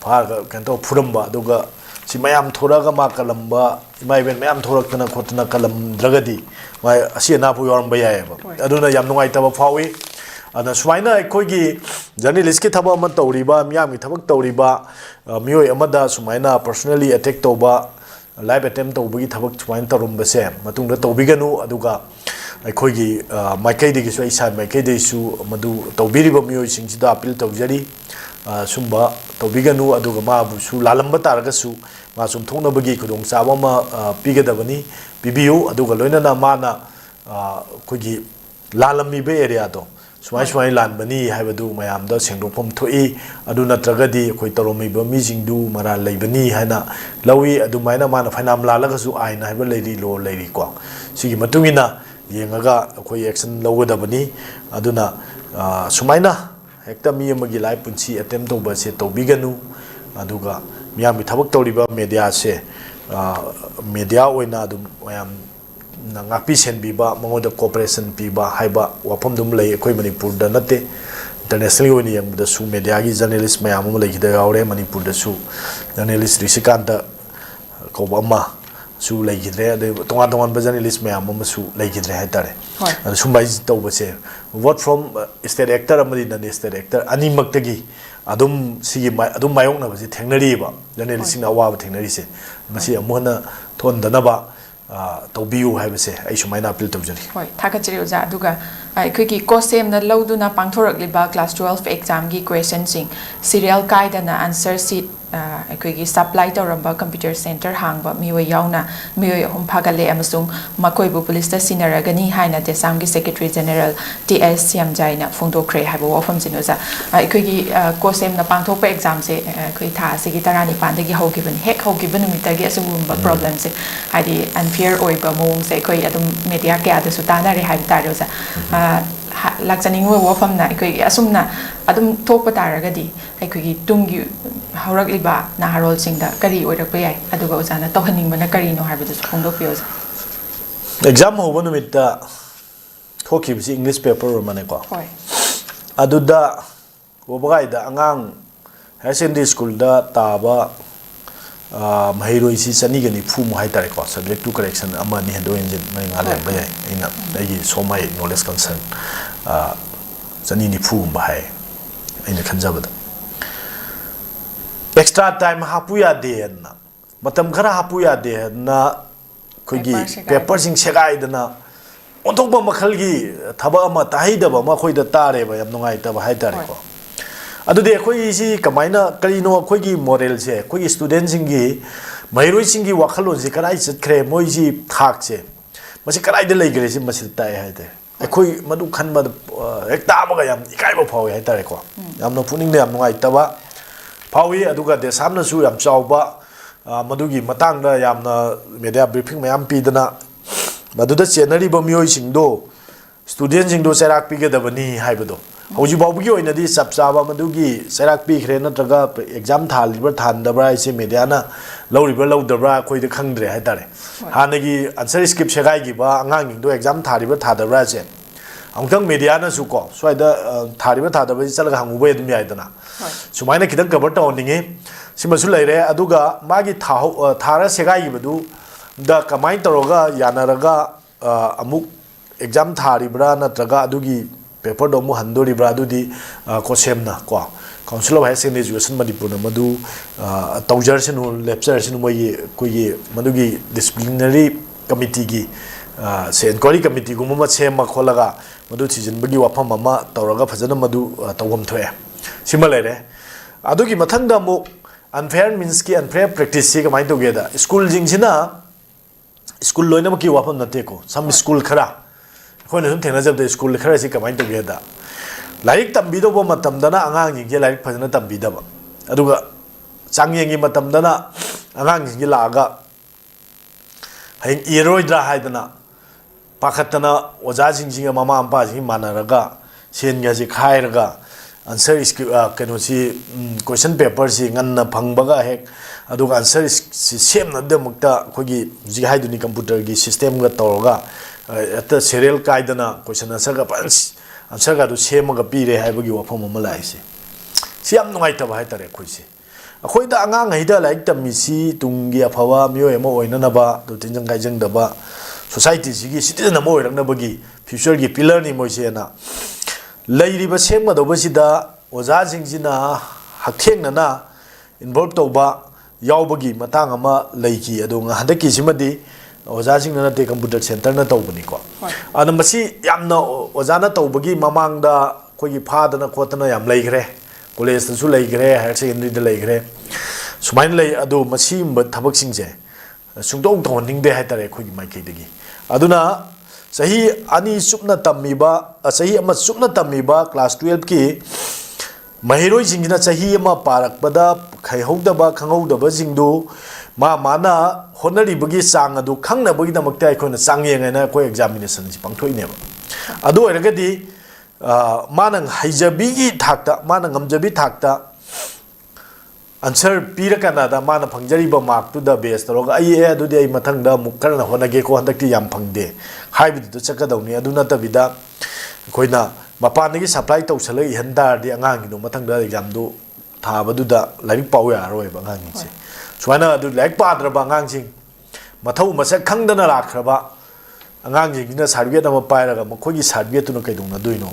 फागा कंतो फुरमबा दुगा सि मयाम थोरगा मा कलमबा इमाइबेन मयाम थोरकतना खोतना कलम द्रगदी मा असि नापु यौरमबा यायबा अदुना याम नुंगाइतबा फावी अना सुमाइना अखोगी जर्नलिस्ट की थबक अमा तौरिबा मियाम की थबक तौरिबा मियोय अमदा सुमाइना पर्सनली अटैक तौबा लाइव अटेम्प्ट तौबगी थबक सुमाइन तौरमबसे मतुंगदा तौबिगनु अदुगा अखोगी माइकैदगिसु इसा माइकैदैसु मदु तौबिरिबा मियोयसिंगसिदा अपील तौजरी सुंबा तौबिगनु अदुगा माबुसु लालंबा तारगसु मा सुमथोंनबगी खुदोंचाबा मा पिगदबनी पिबियु अदुगा लोइनना माना अखोगी लालंबिबे एरिया दो सुमाइ सुमाइ लानबनी हाइबदु मयामदा सेंदोफम थोई अदु नत्रगदी अखोई तौरमिबा मिजिंगदु मरा लैबनी हाइना लवी अदुमाइना माना फाइनाम लालगसु आइना हाइबा लैरी लो लैरी को सिगी मतुंगिना येंगा अखोई एक्शन लौगदबनी अदुना सुमाइना हेक्ता मी अमगी लाइफ पुंसी अटेम्प्ट तौबसे तौबिगनु अदुगा मियामी थबक तौरिबा मीडिया से मीडिया ओइना अदु मयाम नापी सेनबीबा मंगोद कोऑपरेशन पीबा हाइबा वाफम दुम लई अखोई मणिपुर द नते इंटरनेशनल ओइना यंगदसु मीडिया की जर्नलिस्ट मयाम अम लईखिदा यावरे मणिपुर दसु जर्नलिस्ट ऋषिकांत कौबमा सु लईखिद्रे अदे तोंगा तोंगा जर्नलिस्ट मयाम अमसु लईखिद्रे हाइतारे अदे सुंबाई तौबसे वर्ड फ्रॉम स्टेट एक्टर अमदि नन स्टेट एक्टर अनिमक्तगी अदुम सिगी अदुम मायोंगनबसे थेंगनरीबा जर्नलिस्ट सिंग अवाब थेंगनरीसे मसी अमोना थोनदनबा तौबियु हाइबसे आई सुमाइना अपील तौजरी होय थागचरी ओजा दुगा अखोगी कोसेमना लौदुना पांगथोरकलिबा क्लास 12 एग्जाम की क्वेश्चन सिंग सीरियल काइदना आंसर शीट अखोगी सप्लाई तौरंबा कंप्यूटर सेंटर हांगबा मियोय यावना मियोय अहुम फागले अमसुंग मकोइबु पुलिस सिनरगनी हाइना देसाम की सेक्रेटरी जनरल टीएस सियमजाइना फोंदोखरे हाइबो वाफम सिनोजा अखोगी कोसेमना पांगथोकपा एग्जाम से अखोई था सिगी 19 दगी होगिबन हेक होगिबन नुमितगी असुगुंबा प्रॉब्लम से हाइदी अनफेयर ओइबा मोंग से अखोई अदुम मीडिया के आदसु तानारे हाइब तारोजा लाक्चनिंगो वफमना अखोई असुमना अदुम थोकपा तारगदी अखोई तुंगी हौरकलिबा नाहारोल सिंगदा करी ओइरकपा याय अदुगा ओजाना तोहनिंगबना करीनो हाइबदसु फोंदोपियोजा एग्जाम होबा नुमित्ता थोखिबसि इंग्लिश पेपर मानेको होय अदुदा ओबगाइदा अंगांग हायर सेकेंडरी स्कूल दा ताबा महिरोइसी चनीगनी फुमु हाइतारेको सब्जेक्ट टू करेक्शन अमानी हेडो इंजिन मैंगा लेबा याय इना दैगी सोमाई नॉलेज कंसर्न चनीनी फुम हाय इना खंजाबदा एक्स्ट्रा टाइम हापु यादे ना मतम खरा हापु यादे ना खोगी पेपर सिंग सेगाइदना ओंथोकबा मखलगी थबा अमा ताहिदबा मखोइदा तारेबा याम नुंगाइतबा हाइतारेको अदुदे अखोई सी कमाइना करिनो अखोगी मॉरल से अखोगी स्टूडेंट सिंगी महिरोई सिंगी वाखलोन से कराई चतखरे मोई सी थाक से मसे कराई दे लेगरे से मसे ताय हाइते अखोई मदु खनबा एक ताबगा याम इकाइबा फावे हाइतारेको यामनो पुनिंग याम नुंगाइतबा फावी अदुगा दे सामनसु याम चावबा मदुगी मतांगदा यामना मीडिया ब्रीफिंग मयाम पीदना मदुदा चेनरीबा मियोई सिंगदो स्टूडेंट सिंगदो सेराक पिगदबनी हाइबदो हौजी बाबुगी ओइनदी सबचाबा मदुगी सेराक पिखरे नत्रगा एग्जाम थालिबा थानदबरा इसे मीडियाना लौरिबा लौदबरा खोइद खंगद्रे हाइतारे हानगी आंसर स्क्रिप्ट सेगाइगिबा अंगांगिंदो एग्जाम थालिबा थादबरा से अमुतंग मीडियाना सुको स्वाइदा थारिबा थादबा चलगा हंगुबा यदम याइदना सुमाइना खिदंग कवर तौनिंगे सिमसु लैरे अदुगा मागी थारा सेगाइगिबदु दा कमाइन तरोगा यानरगा अमुक एग्जाम थारिबरा नत्रगा अदुगी पेपर दो मु हंदोरिब्रा अदुदी कोसेमना को council of higher secondary education Manipur मदु तौजरसिनु लेप्चरसिनु मोई कोई मदुगी डिसिप्लिनरी कमिटी की se inquiry committee gum ma sema kholaga madu thijin bagi wafam ama tawraga phajana madu tawam thoe sima lere adugi mathangda mu unfair means ki unfair practice si kamai to geda school jingsina school loina ma ki wafam nate ko some school khara khone sum thena jab de school khara si kamai to geda laik tambi do bo matam dana angang jing je laik phajana tambi da ba aduga changyeng matam dana angang jing laga hain iroidra haidana pakhatana oja jing mama ampa jing manaraga sen ga ji khairaga answer is kano si question paper si nganna phangbaga hek aduga answer si sem na de mukta khogi ji haiduni computer gi system ga tawga ata serial kaidana question answer ga answer ga du sem ga pire haibagi wafam ma lai si am nungai ta ba tare khoi si akhoi da angang haida like tammi si tungi aphawa myo ema oina na ba du tinjang kai jang da ba society si gi citizen mo oirang na bagi future gi pillar ni mo se na lairiba semma do basida oja jingjina haktheng na involve to ba yaubagi matang ama leiki ado nga hadaki simadi oja jingna te computer center na tawbani ko ana masi yamna oja na tawbagi mamang da khogi phadana khotana yam leigre college su leigre higher secondary da leigre sumain lei ado masi mba thabak singje sungdong thonning de haitare khogi mai keidagi aduna sahi ani supna tammiba sahi ama supna tammiba class 12 ki mahiroi jingina sahi ama parak pada khaihauda khangauda jingdu mana honari bagi sang adu khangna bagi damakta akhona sangyenga na ko examination ji pangthoi ne adu eragadi manang haijabi gi thakta manang ngamjabi thakta answer pira kanada mana phangjari ba mark to the base toroga ai adu de mathang da mukkarna honage ko handakti yam phangde haibidu to chaka dawni aduna ta bida koina mapan gi supply to salai handar di angang no mathang da exam do thabadu da laik paw ya roi ba ngang chi suana adu laik pa dra ba ngang sing mathau masak khangdana rakhra angang ji na certificate ama pairaga makhogi certificate tu no kaidung na duino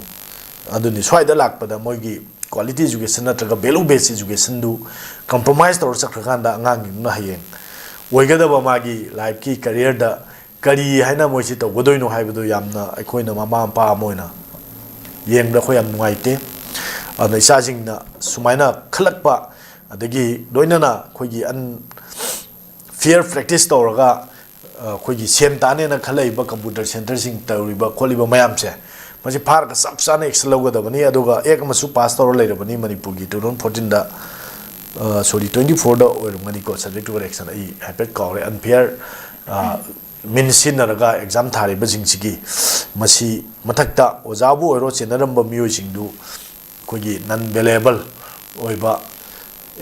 aduni swaida lakpada moigi quality education natraga value based education du compromise tor sakhanda angang na hayeng oigada ba magi life ki career da kari haina moisi to godoino haibudu yamna aikoina mama ampa moina yeng da khoyam nuaite ana isa jingna sumaina khalakpa adagi doinana khogi an fair practice toraga khogi sem tane na khalai ba computer center sing tawriba kholiba mayam se maji phar ka sab sana excel da bani aduga ek masu pass tor leira bani manipur gi 2014 da sorry 24 da or mani ko subject to correction ai hapet ka re unfair minsin naraga exam thari ba jingchigi masi mathakta ojabu oiro chenaram ba miyo jingdu khogi non available oiba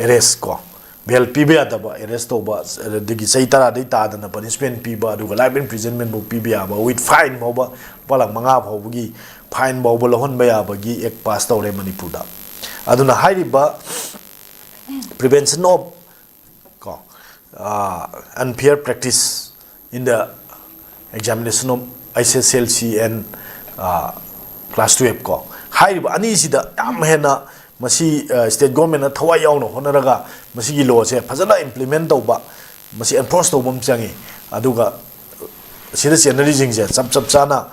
arrest ko bel pibe adaba arrest to ba digi saitara dei ta dana punishment piba aduga life imprisonment bo pibe aba with fine bo ba palang manga phobugi fine bo bo lohon ba ya bagi ek pass to re manipur da aduna hairiba prevention of ko unfair practice in the examination of ISSLC and class 12 ko hairiba ani sida yam hena masi state government na thawai yawno honaraga masi gi law se phajana implement tawba masi enforce tawbam changi aduga sida senari jingje chap chana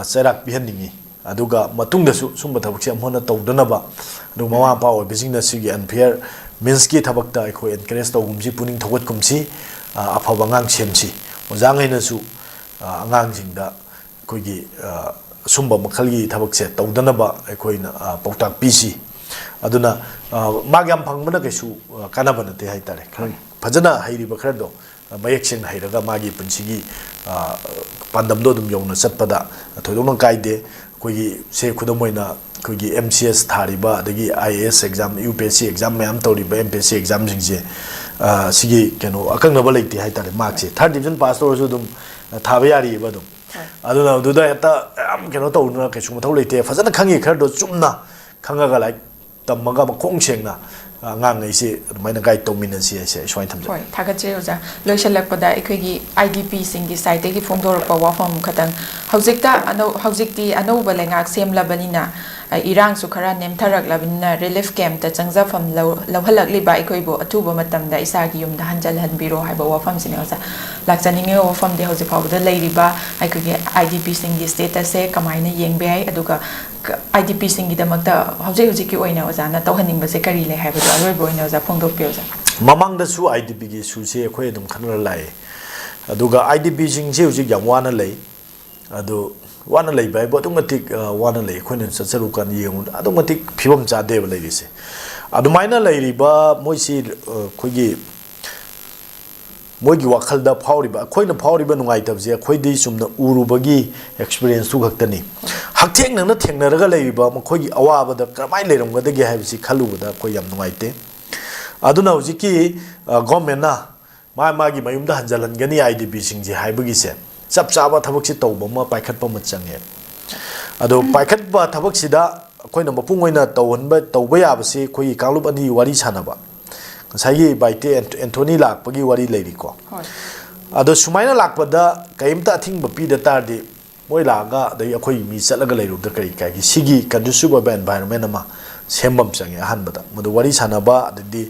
serak bihaningi aduga matungda su sumba thabakse amhona tawdanaba adu mama pa oi bijingna sigi unfair means ki thabakta ko encourage tawgumsi puning thogot kumsi afaba ngang semsi ojangaina su angang jingda kogi sumba makhalgi thabakse tawdanaba aikoina pautak pisi aduna magyam phangmana kaisu kanabana te haitare phajana hairiba khardo mayek sing hairaga magi punsigi pandamdo dum yongna chatpada thoidong kaide kogi se khudamoina kogi MCS thariba adagi IAS exam UPSC exam mayam tawriba MPSC exam jingje sigi keno akangnaba leite haitare mark se third division pass torsu dum thabiyari badum aduna duda eta am keno tawna kaisu mathau leite phajana khangi khardo chumna khangaga like tamaga makong sengna ngang ngai se maina gai tomina se swai thamja hoi thagache oja loisalakpada ekhigi IDP singi site gi phongdor pa wa phom khatang haujikta hausikti anau balengak semlabanina irang su khara nemtharak labina relief camp ta changjafam lawhalakliba aikhoibo athuba matamda isagi yumda hanjal hanbiro haiba wafam sine oza lakchaninge wafam de hoji phawda leiriba aikhoge idp singi status se kamaina yengbe ai aduga idp singi damakta hoji ki oina oza na tawhaning se kari le haiba do aloi boina oza phongdok pyo oza mamang da su idp gi su se khoi dum khanra lai aduga idp sing se hoji yamwana lai adu wana lei bai bo matik wana lei khoin satsaru kan yeng adu matik phibam cha de ba lei se adu maina lei ri ba moi si khoigi moi gi wakhal da phawri ba khoina phawri ba nungai tab je khoi dei sumna uru bagi experience tu gaktani haktheng nang na thengna raga lei ba mo khoigi awa ba da kamai leiram ga de ge hai si khalu ba da khoi yam nungai te adu na uji ki government na ma gi mayum da hanjalan gani idp sing je hai bagi se chap chaba thabak si tawba ma paikhat pa ma change ado paikhat ba thabak sida koina mapung oina tawhan ba tawba ya basi khoi kanglup ani wari sanaba sai baite anthony lak pagi wari leiri ko ado sumaina lak pada kaimta thing ba pi da tar de moi laga dai akhoi mi chalaga leiru da kai kai sigi conducive ba environment ma sembam change han bada madu wari sanaba adi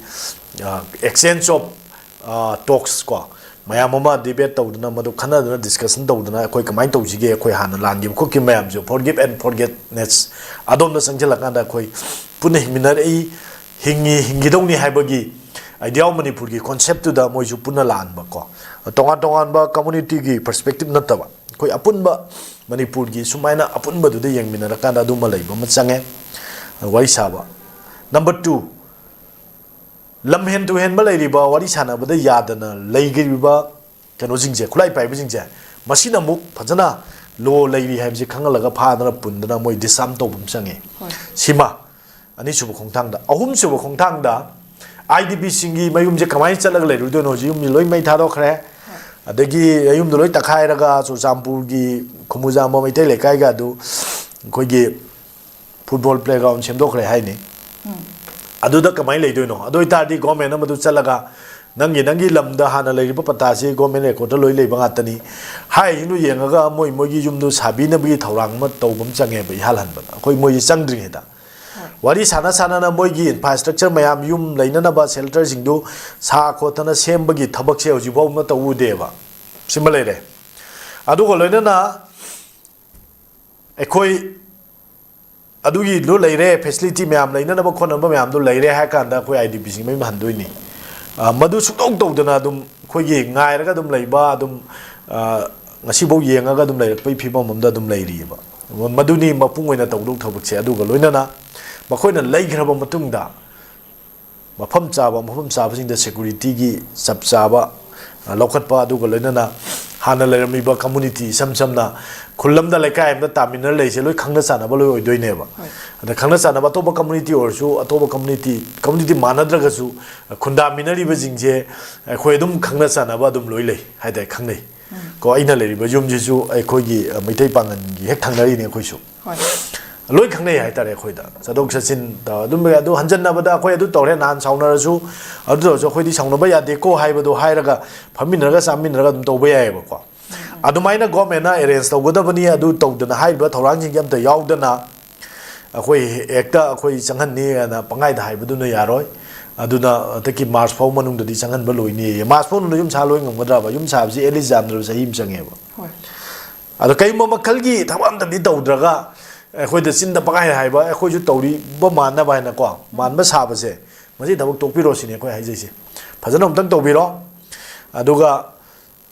exchange of talks ko mayam ama debate tawduna madu khana duna discussion tawduna koi kamai tawjige koi hana langi ko ki mayam jo forgive and forgetness adom na sangjala kanda koi pune minar ei hingi dongni haibagi idea manipur gi concept tu da moi ju puna lan ba ko tongan ba community gi perspective na tawa koi apun ba manipur gi sumaina apun ba du de yang minar kanda du malai ba machange wai saba number 2 lam hen to hen malai riba wari sana bada yadana leigriba kano jingje khulai pai bijingje masina muk phajana lo leiri haibje khangalaga phadana pundana moi disam to bum sange sima ani subu khongthang da ahum subu khongthang da idp singi mayum je kamai chalaga leiru do no ji mi loi mai tharo khre adagi ayum do loi takhai raga so jampur gi khumuja ma mai tele kai ga du khoi gi football playground semdo khre hai ni aduda kamai lei doino adoi tardi government na madu chalaga nangi lamda hana lei ba pata si government record loi lei banga tani hai nu yengaga moi gi yum du sabi na bi thorang ma tawbam change ba halan ba koi moi changdring heta wari sana na moi gi infrastructure mayam yum leina na ba shelter sing du sa khotana sem bagi thabak se hoji baw ma tawu de ba simale re adu go loina na ekoi adugi lo leire facility mayam leina na ba khona ba mayam do leire ha kan da khoi idp sing mai man doi ni madu sukdong tawdana dum khoi gi ngai raga dum leiba dum ngasi bo yengaga dum leir pai phi bam da dum leiri ba maduni mapung oina tawdok thabak se aduga loina na makoina leigraba matung da mafam chaba sing da security gi sab chaba lokhat pa aduga loina na hana lerami ba community samna khulam da lekai am da taminer leise loi khangna sana ba loi oidoi ne ba da khangna sana ba to ba community or su to ba community manadra ga su khunda minari ba jingje khoi dum khangna sana ba dum loi lei hai dai khangnei ko aina leri ba jum ji su ai khoi gi maitai pangan gi hek thangnari ne khoi su loi khangnei hai tare khoi da sadok sasin da dum ba du hanjan na ba da khoi du tore nan sauna su adu so khoi di sauna ba ya de ko hai ba do hai raga phamin raga samin raga dum to ba ya ba ko adumaina government na arrange tawgadabani adu tawdana haiba thorang jing yam ta yaudana akhoi ekta akhoi changhan ni na pangai da haiba duna yaroi aduna taki mars phau manung da di changhan ba loi ni mars phau nu yum cha loi ngamgadra ba yum sa ji elizandra sahim change ba adu kai ma makhal gi thawam da di tawdraga akhoi da sin da pangai haiba akhoi ju tawri ba man na ba na ko man ba sa ba se masi thabak tokpiro sine akhoi hai jai se phajana umtang tawbiro aduga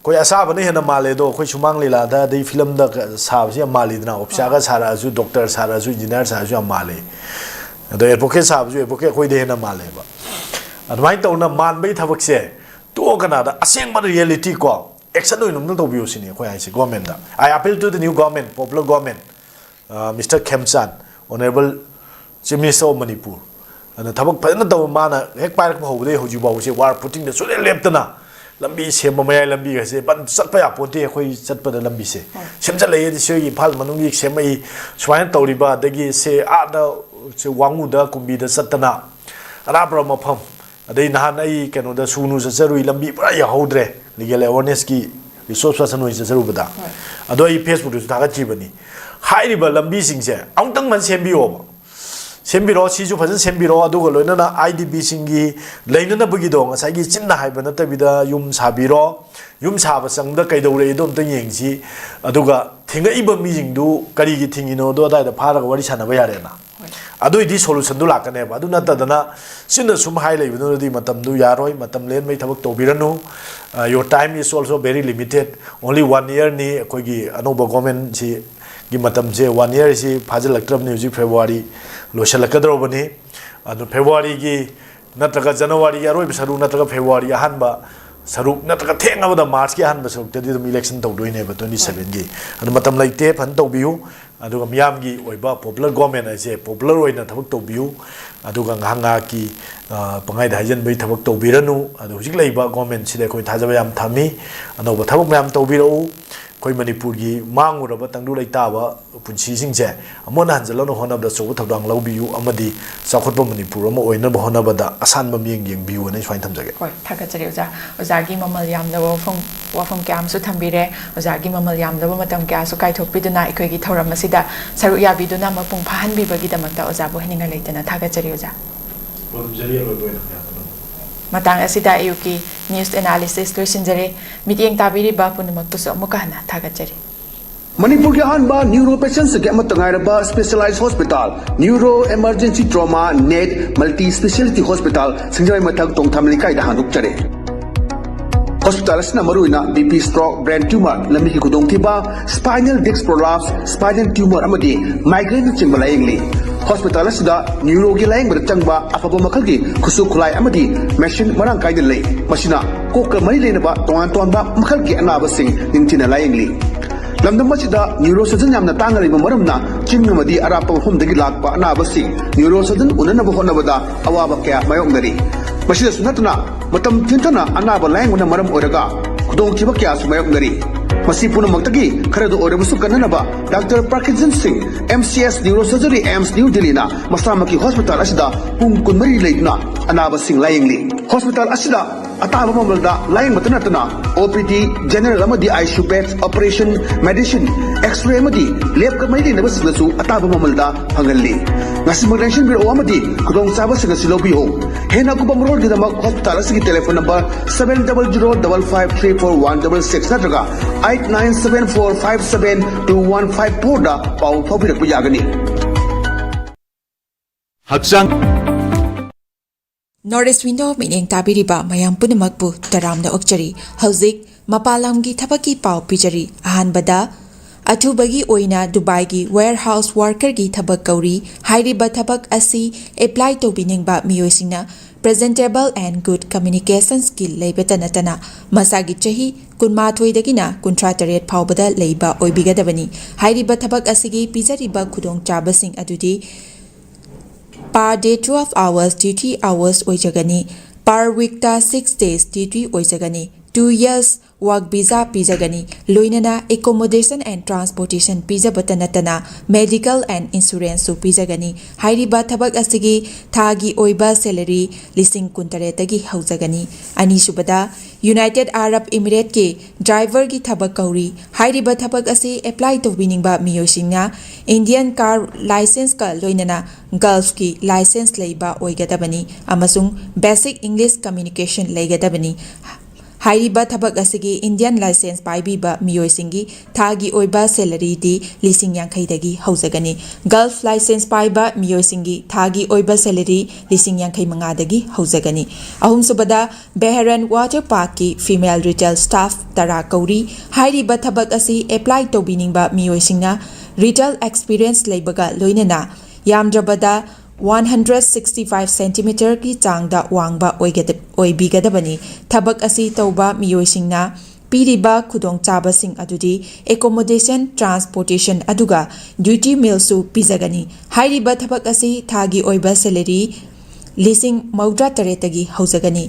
koi asaba ne hena male do koi sumang lila da dei film da sab si mali dna opsha ga sara su doctor sara su engineer sara su male do advocate sab su advocate koi de hena male ba admai to na man bai thabak se to kana da aseng ba reality ko action no num to bio sini koi ai se government da I appeal to the new government popular government Mr. Khemchan honorable chief minister of Manipur ana thabak phana to mana hek pai ko hobde hoju ba se war putting the sole leptana lambi sem ma ya lambi ga se ban sat pa ya ponte khoi sat pa da lambi se sem ja lei se gi phal manung gi sem ai swain tawri ba dagi se a da se wangu da kumbi da satana ara bra ma pham adai nahan ai keno da sunu sa sarui lambi pura ya hodre legal awareness ki resource person no sa saru bada ado ai Facebook du ta ga chi bani hai ri ba lambi sing se ang tang man sem bi o ꯁꯦꯝꯕꯤꯔꯣ ꯁꯤꯁꯨ ꯐꯖꯅ ꯁꯦꯝꯕꯤꯔꯣ ꯑꯗꯨꯒ ꯂꯣꯏꯅꯅ IDBꯁꯤꯡꯒꯤ ꯂꯩꯅꯅꯕꯒꯤꯗꯣ ꯉꯁꯥꯏꯒꯤ ꯆꯤꯟꯅ ꯍꯥꯏꯕ ꯅꯠꯇꯕꯤꯗ ꯌꯨꯝ ꯁꯥꯕꯤꯔꯣ ꯌꯨꯝ ꯁꯥꯕ ꯆꯪꯗ ꯀꯩꯗꯧꯔꯛꯏꯗꯣ ꯑꯝꯇ ꯌꯦꯡꯁꯤ ꯑꯗꯨꯒ ꯊꯤꯡꯉꯛꯏꯕ ꯃꯤꯁꯤꯡꯗꯨ ꯀꯔꯤꯒꯤ ꯊꯤꯡꯉꯤꯅꯣꯗꯣ ꯑꯗꯥꯏꯗ ꯐꯥꯔꯒ ꯋꯥꯔꯤ ꯁꯥꯟꯅꯕ ꯌꯥꯔꯦꯅ ꯑꯗꯨꯏꯗꯤ ꯁꯣꯂꯨꯁꯟꯗꯨ ꯂꯥꯛꯀꯅꯦꯕ ꯑꯗꯨ ꯅꯠꯇꯗꯅ ꯁꯤꯅ ꯁꯨꯝ ꯍꯥꯏ ꯂꯩꯕꯗꯨꯅꯗꯤ ꯃꯇꯝꯗꯨ ꯌꯥꯔꯣꯏ ꯃꯇꯝ ꯂꯦꯟꯕꯩ ꯊꯕꯛ ꯇꯧꯕꯤꯔꯅꯨ your time is also very limited only 1 year ni ꯑꯩꯈꯣꯏꯒꯤ ꯑꯅꯧꯕ ꯒꯣꯔꯃꯦꯟꯁꯤ ꯒꯤ ꯃꯇꯝꯁꯦ 1 year ꯁꯤ ꯐꯥꯖꯤꯜꯂꯛꯇ꯭ꯔꯕꯅꯤ ꯍꯧꯖꯤꯛ ꯐꯦꯕ꯭ꯔꯨꯋꯥꯔꯤ ꯂꯣꯏꯁꯤꯜꯂꯛꯀꯗꯧꯔꯕꯅꯤ ꯑꯗꯨ ꯐꯦꯕ꯭ꯔꯨꯋꯥꯔꯤꯒꯤ ꯅꯠꯇ꯭ꯔꯒ ꯖꯅꯋꯥꯔꯤꯒꯤ ꯑꯔꯣꯏꯕ ꯁꯔꯨꯛ ꯅꯠꯇ꯭ꯔꯒ ꯐꯦꯕ꯭ꯔꯨꯋꯥꯔꯤ ꯑꯍꯥꯟꯕ ꯁꯔꯨꯛ ꯅꯠꯇ꯭ꯔꯒ ꯊꯦꯡꯅꯕꯗ ꯃꯥꯔꯆꯀꯤ ꯑꯍꯥꯟꯕ ꯁꯔꯨꯛꯇꯗꯤ ꯑꯗꯨꯝ ꯏꯂꯦꯛꯁꯟ ꯇꯧꯗꯣꯏꯅꯦꯕ 27ꯒꯤ ꯑꯗꯨ ꯃꯇꯝ ꯂꯩꯇꯦ ꯐꯖꯅ ꯇꯧꯕꯤꯌꯨ ꯑꯗꯨꯒ ꯃꯤꯌꯥꯝꯒꯤ ꯑꯣꯏꯕ ꯄꯣꯄꯨꯂꯔ ꯒꯣꯔꯃꯦꯟ ꯍꯥꯏꯁꯦ ꯄꯣꯄꯨꯂꯔ ꯑꯣꯏꯅ ꯊꯕꯛ ꯇꯧꯕꯤꯌꯨ ꯑꯗꯨꯒ ꯉꯥꯏꯍꯥꯛ ꯉꯥꯏꯍꯥꯛꯀꯤ ꯄꯪꯍꯥꯏꯗ ꯍꯥꯏꯖꯟꯕꯒꯤ ꯊꯕꯛ ꯇꯧꯕꯤꯔꯅꯨ ꯑꯗꯨ ꯍꯧꯖꯤꯛ ꯂꯩꯕ ꯒꯣꯔꯃꯦꯟꯁꯤꯗ ꯑꯩꯈꯣꯏ ꯊꯥꯖꯕ ꯌꯥꯝ ꯊꯝꯃꯤ ꯑꯅꯧꯕ ꯊꯕꯛ ꯃꯌꯥꯝ ꯇꯧꯕꯤꯔꯛꯎ ꯑꯩꯈꯣꯏ ꯃꯅꯤꯄꯨꯔꯒꯤ ꯃꯥꯡꯉꯨꯔꯕ ꯇꯪꯗꯨ ꯂꯩꯇꯥꯕ ꯄꯨꯟꯁꯤꯁꯤꯡꯁꯦ ꯑꯃꯨꯛ ꯍꯟꯖꯤꯜꯂꯛꯅ ꯍꯣꯠꯅꯕꯗ ꯑꯆꯧꯕ ꯊꯧꯗꯥꯡ ꯂꯧꯕꯤꯌꯨ ꯑꯃꯗꯤ ꯆꯥꯎꯈꯠꯄ ꯃꯅꯤꯄꯨꯔ ꯑꯃ ꯑꯣꯏꯅꯕ ꯍꯣꯠꯅꯕꯗ ꯑꯁꯥꯟꯕ ꯃꯤꯠꯌꯦꯡ ꯌꯦꯡꯕꯤꯌꯨꯅ ꯁꯨꯃꯥꯏꯅ ꯊꯝꯖꯒꯦ ꯍꯣꯏ ꯊꯥꯒꯠꯆꯔꯤ ꯑꯣꯖꯥ ꯑꯣꯖꯥꯒꯤ ꯃꯃꯜ ꯌꯥꯝꯂꯕ ꯋꯥꯐꯝ ꯀꯌꯥ ꯑꯃꯁꯨ ꯊꯝꯕꯤꯔꯦ ꯑꯣꯖꯥꯒꯤ ꯃꯃꯜ ꯌꯥꯝꯂꯕ ꯃꯇꯝ ꯀꯌꯥꯁꯨ ꯀꯥꯏꯊꯣꯛꯄꯤꯗꯨꯅ ꯑꯩꯈꯣꯏꯒꯤ ꯊꯧꯔꯝ ꯑꯁꯤꯗ ꯁꯔꯨꯛ ꯌꯥꯕꯤꯗꯨꯅ ꯃꯄꯨꯡ ꯐꯥꯍꯟꯕꯤꯕꯒꯤꯗꯃꯛꯇ ꯑꯣꯖꯥꯕꯨ ꯍꯥꯏꯅꯤꯡꯉꯥꯏ ꯂꯩꯇꯅ ꯊꯥꯒꯠꯆꯔꯤ ꯑꯣꯖꯥ ꯃꯇꯥꯡ ꯑꯁꯤꯗ ꯑꯌꯨꯛꯀꯤ ꯅ꯭ꯌꯨꯁ ꯑꯦꯅꯥꯂꯤꯁꯤꯁ ꯂꯣꯏꯁꯤꯟꯖꯔꯦ ꯃꯤꯠꯌꯦꯡ ꯇꯥꯕꯤꯔꯤꯕ ꯄꯨꯝꯅꯃꯛꯄꯨꯁꯨ ꯑꯃꯨꯛꯀ ꯍꯟꯅ ꯊꯥꯒꯠꯆꯔꯤ manipur ki ahanba neuro patients ke amata ngairaba specialized hospital neuro emergency trauma net multi speciality hospital singjai mathak tongtham likai da handuk chare hospital asna maruina bp stroke brain tumor lami ki kudong thiba spinal disc prolapse spinal tumor amadi migraine chimbala ingli hospital asida neuro gi laing bar changba afaba makal gi khusu khulai amadi machine marang kai lei masina kokka mari leinaba tongan tonba makal gi anaba sing ningtina laingli lamdam masida neurosurgeon yamna tangari maramna chingmadi arapa mafumdagi lakpa anabasi neurosurgeon unanaba honabada awaba kya mayongdari masida sunatna matam thintana anaba lainguna maram oraga khudong chiba kya sumayongdari masi punamakta kharado orabusu kananaba Dr. Parkinson Singh MCS Neurosurgery AIMS New Delhi na masamaki hospital asida pung kunmari leidna anaba sing layingli hospital asida ataba mamalda laying matanatana OPD general amadi ICU beds operation medicine x-ray amadi lab kamai de nabasnasu ataba mamalda hangalli ngasi magdenshin biro amadi kudong saba singa silobi ho hena kubam road gidamak hospital asigi telephone number 7005534166 natraga 8974572154 da pau phabirak yagani hakchang North Window minyeng tabiriba mayam punamakpu taramna okchari hauzik mapalamgi thabaki pau pijari ahanbada athubagi oina Dubai gi warehouse worker gi thabak kauri hairiba thabak asi apply to biningba miyoisingna presentable and good communication skill leibetanatana masagi chahi kunmathoi dagina kuntrataret phawbada leiba oibigadabani hairiba thabak asigi pijariba khudong chabasing adudi per day 12 hours duty hours oijagani per week ta 6 days duty oijagani 2 years work visa pijagani loinana accommodation and transportation pijabatanatana medical and insurance su pijagani hairiba thabak asigi thagi oiba salary lising kuntare tagi haujagani ani subada United Arab Emirates ke driver gi thabak kauri hairiba thabak asi apply to winning ba miyosingna Indian car license ka loinana Gulf ki license leiba oigadabani amasung basic English communication leigadabani hairiba thabak asigi Indian license paibiba miyoisingi thagi oiba salary di lising yankhai dagi haujagani Gulf license paiba miyoisingi thagi oiba salary lising yankhai manga dagi haujagani ahum subada Beharan water park ki female retail staff tara kauri hairiba thabak asi apply to biningba miyoisingna retail experience leibaga loinana yamdrabada 165 cm ki changda wangba oibigadabani thabak asi tauba miyoisingna piriba khudong chabasing adudi accommodation transportation aduga duty meal su pizagani hairiba thabak asi thagi oiba salary lising maudra taretagi haujagani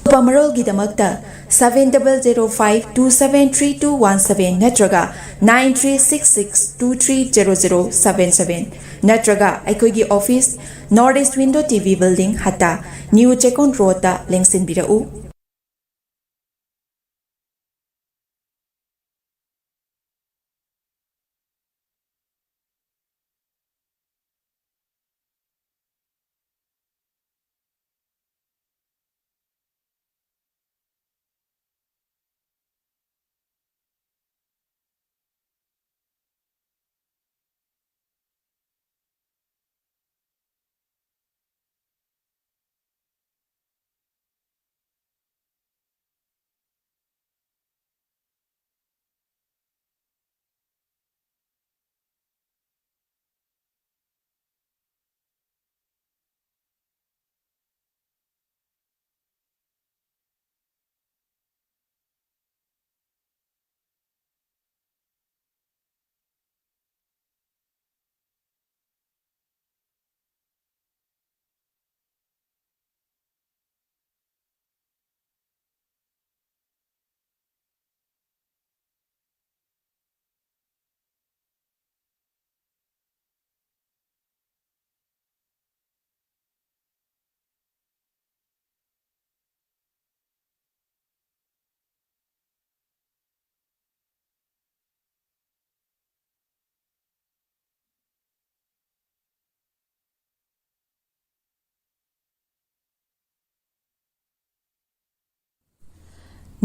Pamarol gidamakta 7005273217 natraga 9366230077 natraga aikoigi office Northeast Window TV building hata New Chekon Road ta lengsin birau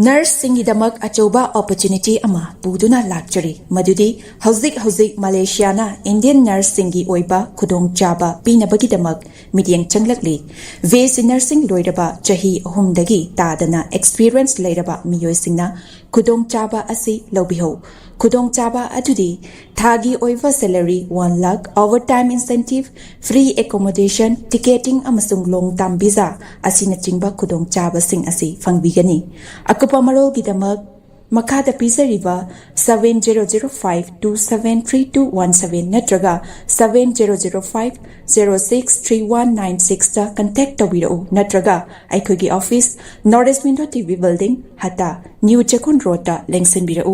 नर्ससिंगीदमक अचौबा opportunity अमा पुदुना लाक्चरी मदुदी हौजिक मलेशियाना Indian नर्ससिंगी ओइबा खुदोंग चाबा पीनबगीदमक मिडियंग चंगलकली वेसी nursing लोइरबा चही अहुमदगी तादना experience लेरबा मियोइसिंगना खुदोंग चाबा असी लौबिहो खुदोंग चाबा अदुदी थागी ओइबा salary 1 lakh overtime incentive free accommodation ticketing अमसुंग लोंग टर्म वीजा असिना चिंगबा खुदोंग चाबा सिंग असी फंगबिगनी अकुपा मरोलगिदमक मखादा पिजरिबा 7005273217 नत्रगा 7005063196 ता कांटेक्ट तौबिरउ नत्रगा आइखोगी office north east window TV building हता न्यू चकुन रोड ता लेंगसिनबिरउ